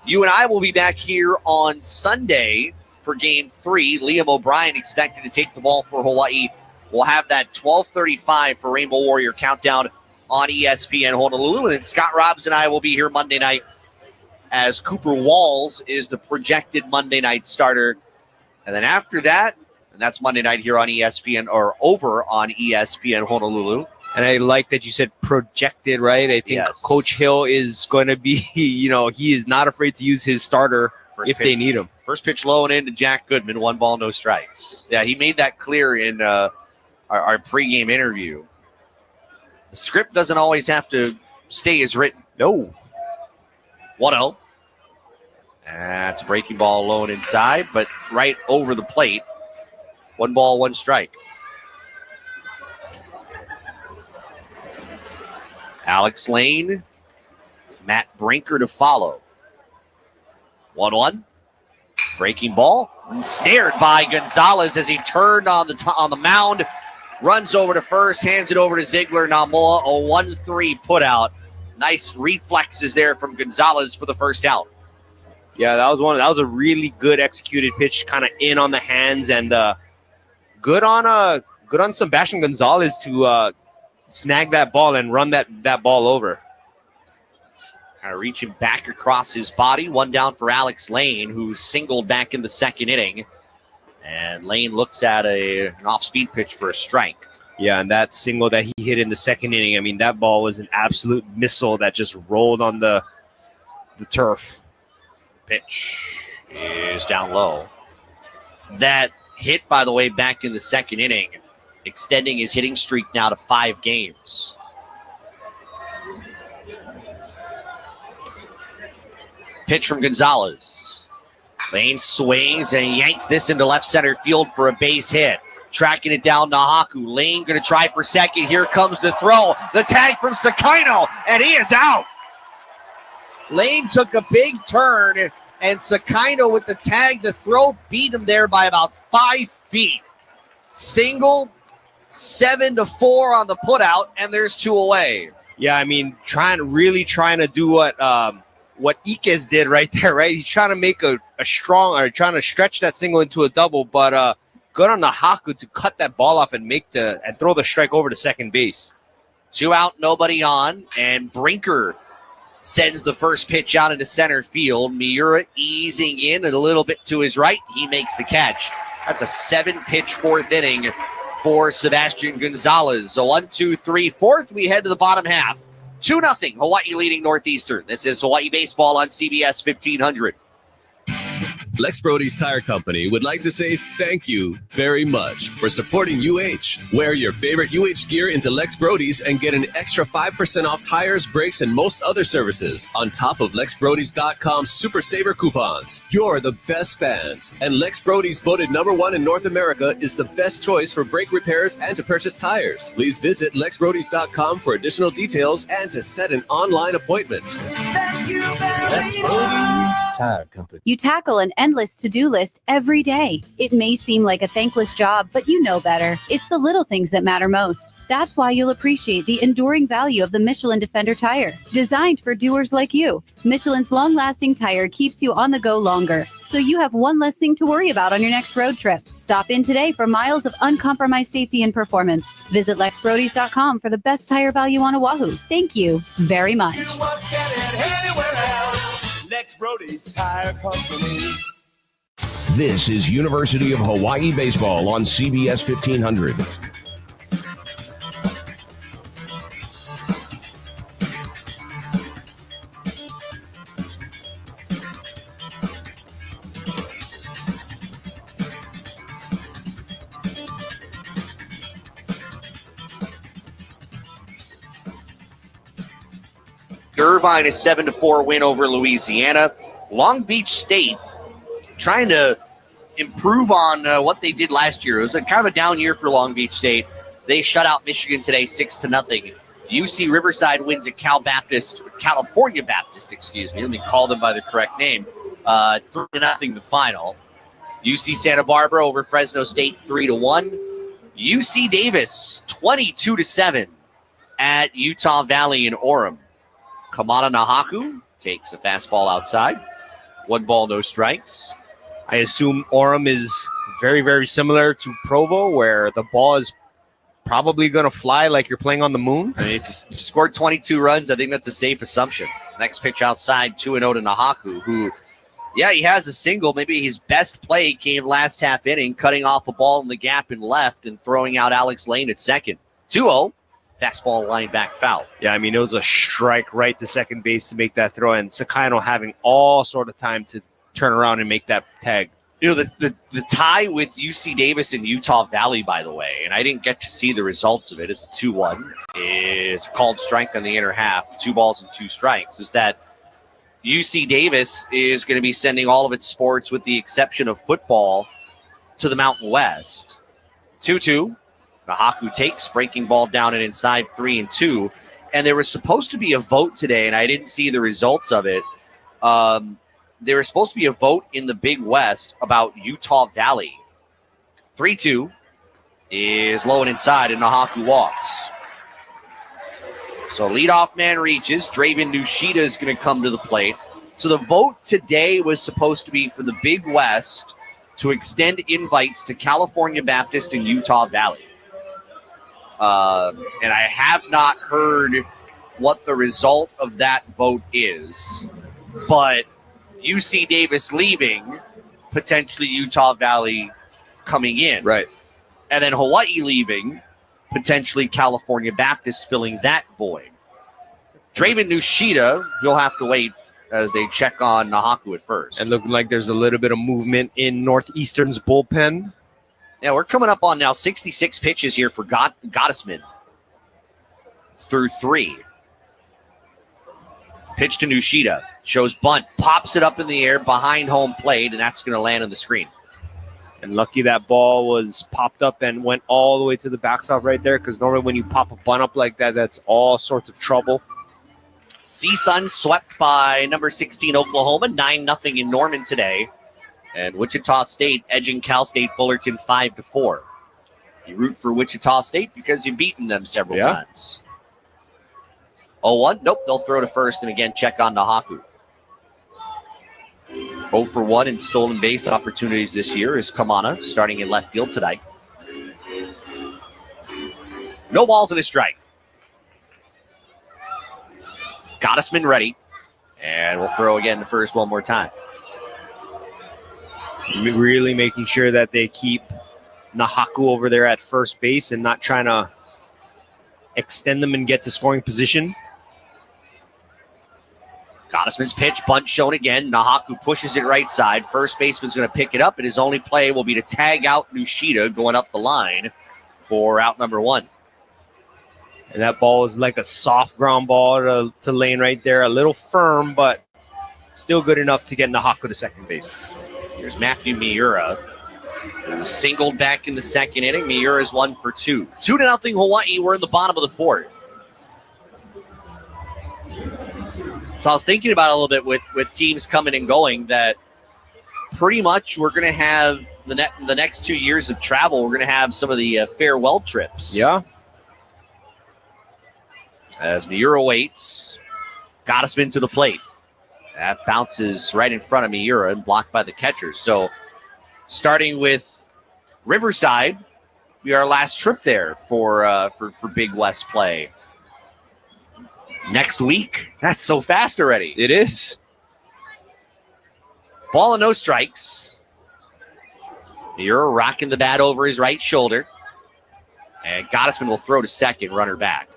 You and I will be back here on Sunday for Game 3. Liam O'Brien expected to take the ball for Hawaii. We'll have that 12:35 for Rainbow Warrior Countdown on ESPN Honolulu. And then Scott Robbs and I will be here Monday night as Cooper Walls is the projected Monday night starter. And then after that, and that's Monday night here on ESPN or over on ESPN Honolulu. And I like that you said projected, right? I think Coach Hill is going to be, he is not afraid to use his starter if they need him. First pitch low and into Jack Goodman, 1 ball, no strikes. Yeah, he made that clear in our pregame interview. The script doesn't always have to stay as written. No. 1-0. That's a breaking ball low and inside, but right over the plate. 1 ball, 1 strike. Alex Lane, Matt Brinker to follow. 1-1. Breaking ball. Snared by Gonzalez as he turned on the mound. Runs over to first, hands it over to Ziegler Namoa. A 1-3 putout. Nice reflexes there from Gonzalez for the first out. Yeah, that was a really good executed pitch, kind of in on the hands, and good on Sebastian Gonzalez to snag that ball and run that ball over. Kind of reaching back across his body. 1 down for Alex Lane, who singled back in the second inning. And Lane looks at an off-speed pitch for a strike. Yeah, and that single that he hit in the second inning, I mean, that ball was an absolute missile that just rolled on the turf. Pitch is down low. That hit, by the way, back in the second inning, extending his hitting streak now to 5 games. Pitch from Gonzalez. Lane swings and yanks this into left center field for a base hit. Tracking it down, Nahaku. Lane going to try for second. Here comes the throw. The tag from Sakaino, and he is out. Lane took a big turn, and Sakaino with the tag. The throw beat him there by about 5 feet. Single, 7-4 on the putout, and there's 2 away. Yeah, I mean, trying to do what Iquez did right there, right? He's trying to make trying to stretch that single into a double, but good on Nahaku to cut that ball off and throw the strike over to second base. 2 out, nobody on, and Brinker sends the first pitch out into center field. Miura easing in and a little bit to his right. He makes the catch. That's a 7-pitch fourth inning for Sebastian Gonzalez. So 1, 2, 3, fourth. We head to the bottom half. 2-0, Hawaii leading Northeastern. This is Hawaii Baseball on CBS 1500. Lex Brody's Tire Company would like to say thank you very much for supporting UH. Wear your favorite UH gear into Lex Brody's and get an extra 5% off tires, brakes, and most other services on top of LexBrodys.com Super Saver coupons. You're the best fans, and Lex Brody's voted #1 in North America is the best choice for brake repairs and to purchase tires. Please visit LexBrodys.com for additional details and to set an online appointment. Thank you very Lex much. Brody's Tire Company. You tackle an endless to-do list every day. It may seem like a thankless job, but you know better. It's the little things that matter most. That's why you'll appreciate the enduring value of the Michelin Defender tire. Designed for doers like you, Michelin's long-lasting tire keeps you on the go longer, so you have one less thing to worry about on your next road trip. Stop in today for miles of uncompromised safety and performance. Visit LexBrodys.com for the best tire value on Oahu. Thank you very much. You won't get it anywhere else. Lex Brody's Tire Company. This is University of Hawaii Baseball on CBS 1500. Irvine, a 7-4 win over Louisiana. Long Beach State trying to improve on what they did last year. It was a kind of a down year for Long Beach State. They shut out Michigan today 6-0. UC Riverside wins at California Baptist, excuse me. Let me call them by the correct name. 3-0 the final. UC Santa Barbara over Fresno State 3-1. UC Davis 22-7 at Utah Valley in Orem. Kamana Nahaku takes a fastball outside. 1 ball, no strikes. I assume Orem is very, very similar to Provo, where the ball is probably going to fly like you're playing on the moon. I mean, if you scored 22 runs, I think that's a safe assumption. Next pitch outside, 2-0 to Nahaku, who, yeah, he has a single. Maybe his best play came last half inning, cutting off a ball in the gap in left and throwing out Alex Lane at second. 2-0, fastball line back foul. Yeah, I mean, it was a strike right to second base to make that throw, and Sakano having all sort of time to turn around and make that tag. You know, the tie with UC Davis and Utah Valley, by the way, and I didn't get to see the results of it, is a 2-1. It's called strike on the inner half, 2 balls and 2 strikes, is that UC Davis is going to be sending all of its sports, with the exception of football, to the Mountain West. 2-2. Nahaku takes, breaking ball down and inside, 3-2. And there was supposed to be a vote today, and I didn't see the results of it. There was supposed to be a vote in the Big West about Utah Valley. 3-2 is low and inside, and Nahaku walks. So leadoff man reaches. Draven Nushida is going to come to the plate. So the vote today was supposed to be for the Big West to extend invites to California Baptist and Utah Valley. And I have not heard what the result of that vote is, but UC Davis leaving, potentially Utah Valley coming in. Right. And then Hawaii leaving, potentially California Baptist filling that void. Draven Nushida, you'll have to wait as they check on Nahaku at first. And looking like there's a little bit of movement in Northeastern's bullpen. Yeah, we're coming up on now 66 pitches here for Gottesman through 3. Pitch to Nushida. Shows bunt. Pops it up in the air behind home plate, and that's going to land on the screen. And lucky that ball was popped up and went all the way to the backstop right there, because normally when you pop a bunt up like that, that's all sorts of trouble. CSUN swept by number 16 Oklahoma, 9-0 in Norman today. And Wichita State edging Cal State Fullerton 5-4. You root for Wichita State because you've beaten them several times. 0-1. Nope, they'll throw to first and again check on Nahaku. 0 for 1 in stolen base opportunities this year is Kamana, starting in left field tonight. No balls and a strike. Gottesman ready. And we'll throw again to first one more time. Really making sure that they keep Nahaku over there at first base and not trying to extend them and get to scoring position. Gottesman's pitch, bunt shown again. Nahaku pushes it right side. First baseman's going to pick it up, and his only play will be to tag out Nushida going up the line for out number 1. And that ball is like a soft ground ball to Lane right there. A little firm, but still good enough to get Nahaku to second base. Here's Matthew Miura, who singled back in the second inning. Miura's 1 for 2. 2-0 Hawaii. We're in the bottom of the 4th. So I was thinking about it a little bit with teams coming and going, that pretty much we're going to have the next 2 years of travel. We're going to have some of the farewell trips. Yeah. As Miura waits, Gottesman to the plate. That bounces right in front of Miura and blocked by the catcher. So starting with Riverside, we are our last trip there for Big West play. Next week. That's so fast already. It is. Ball and no strikes. Miura rocking the bat over his right shoulder. And Gottesman will throw to second, runner back.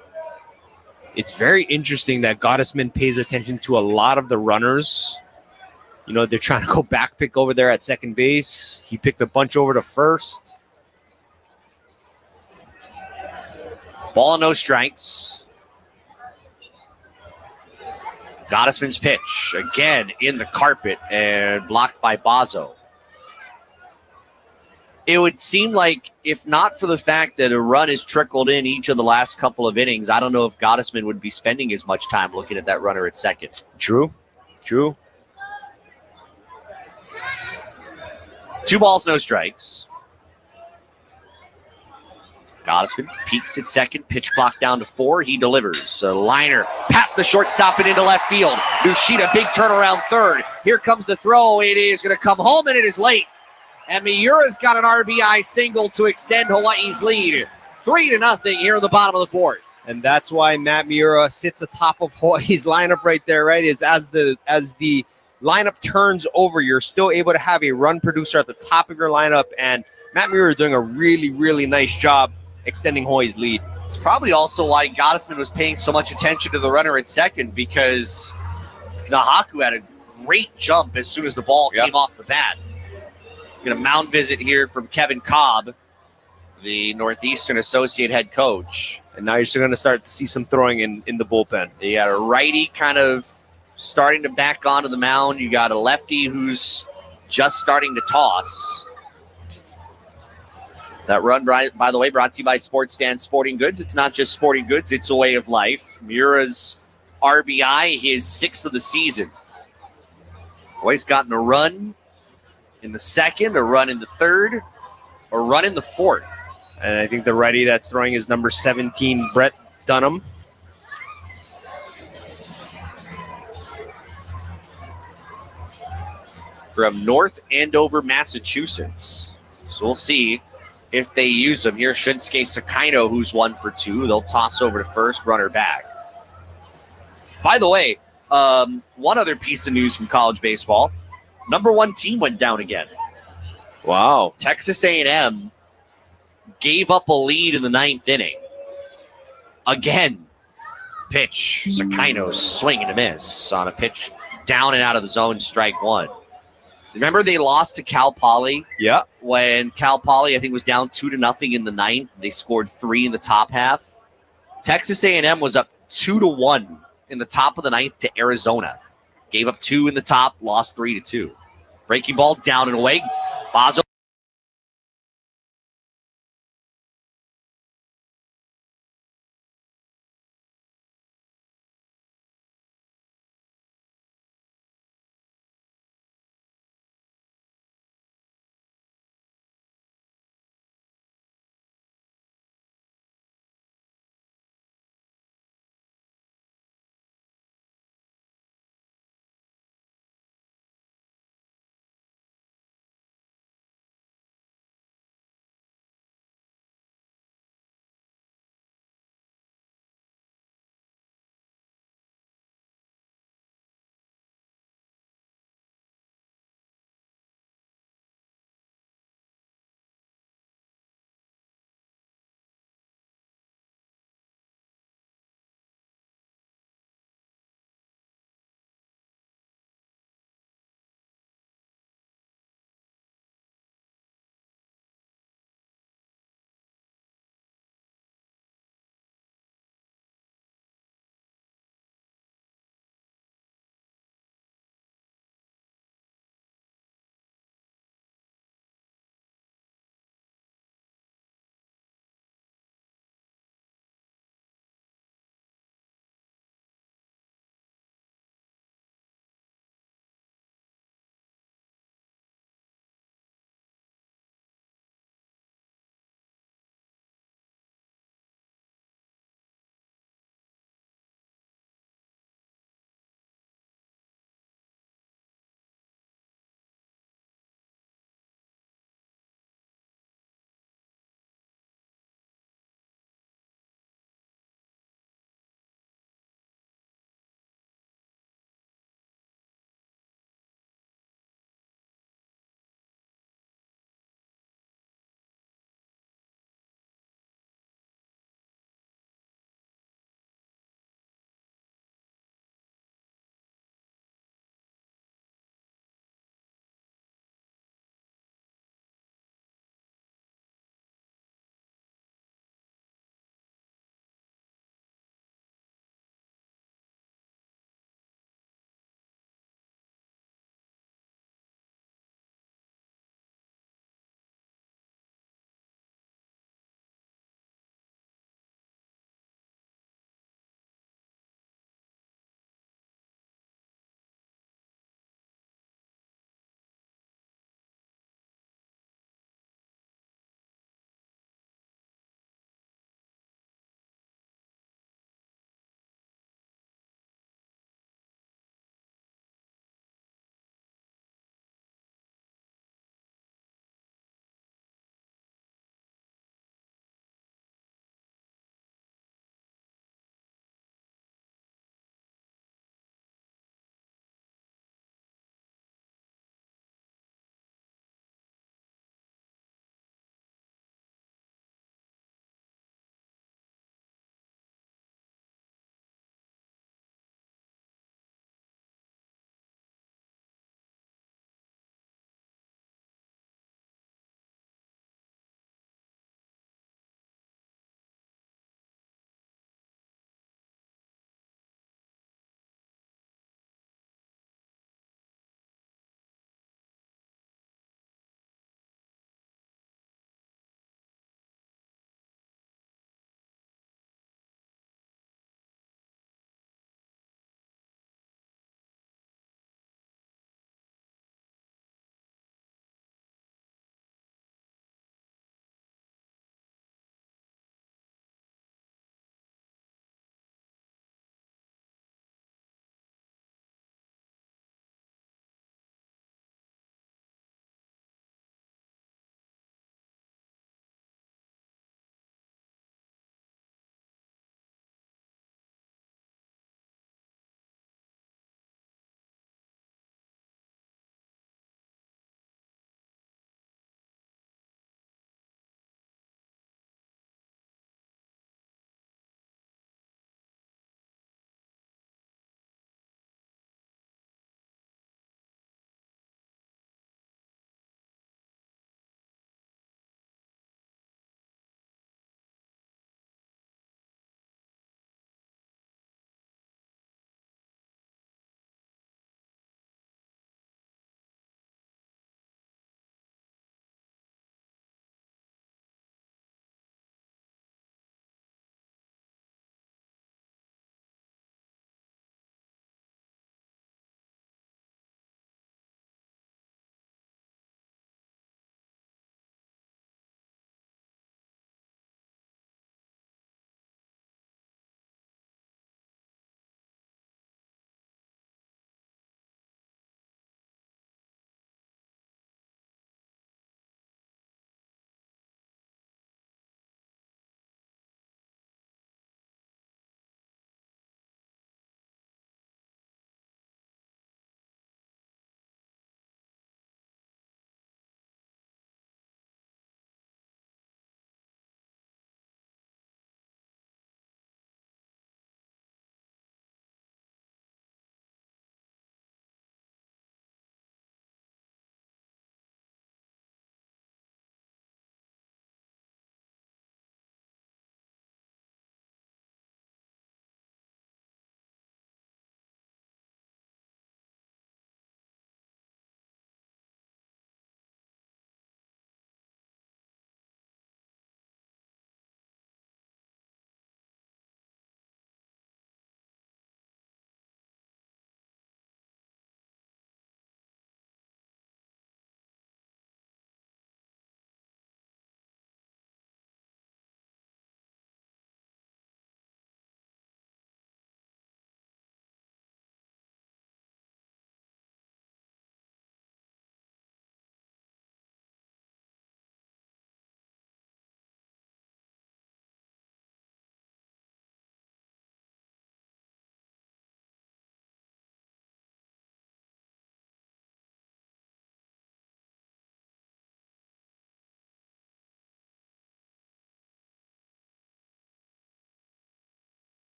It's very interesting that Gottesman pays attention to a lot of the runners. You know, they're trying to go back pick over there at second base. He picked a bunch over to first. Ball and no strikes. Gottesman's pitch, again in the carpet and blocked by Bazo. It would seem like if not for the fact that a run has trickled in each of the last couple of innings, I don't know if Gottesman would be spending as much time looking at that runner at second. True. 2 balls, no strikes. Gottesman peeks at second, pitch clock down to 4. He delivers. A liner past the shortstop and into left field. Nushida, big turnaround third. Here comes the throw. It is going to come home, and it is late. And Miura's got an RBI single to extend Hawaii's lead. 3-0 here in the bottom of the 4th. And that's why Matt Miura sits atop of Hawaii's lineup right there, right? Is as the lineup turns over, you're still able to have a run producer at the top of your lineup. And Matt Miura is doing a really, really nice job extending Hawaii's lead. It's probably also why Gottesman was paying so much attention to the runner at second, because Nahaku had a great jump as soon as the ball came off the bat. Get a mound visit here from Kevin Cobb, the Northeastern associate head coach. And now you're still going to start to see some throwing in the bullpen. You got a righty kind of starting to back onto the mound. You got a lefty who's just starting to toss. That run, by the way, brought to you by Sports Stand Sporting Goods. It's not just sporting goods, it's a way of life. Miura's RBI, his 6th of the season. Always gotten a run in the second, a run in the third, or run in the 4th. And I think the righty that's throwing is number 17, Brett Dunham. From North Andover, Massachusetts. So we'll see if they use him. Here's Shinsuke Sakaino, who's 1 for 2. They'll toss over to first, runner back. By the way, one other piece of news from college baseball. Number 1 team went down again. Wow. Texas A&M gave up a lead in the 9th inning. Again. Pitch. Sakaino swing and a miss on a pitch down and out of the zone, strike 1. Remember they lost to Cal Poly? Yeah. When Cal Poly, I think, was down 2-0 in the 9th. They scored 3 in the top half. Texas A&M was up 2-1 in the top of the 9th to Arizona. Gave up 2 in the top, lost 3-2. Breaking ball down and away. Bazo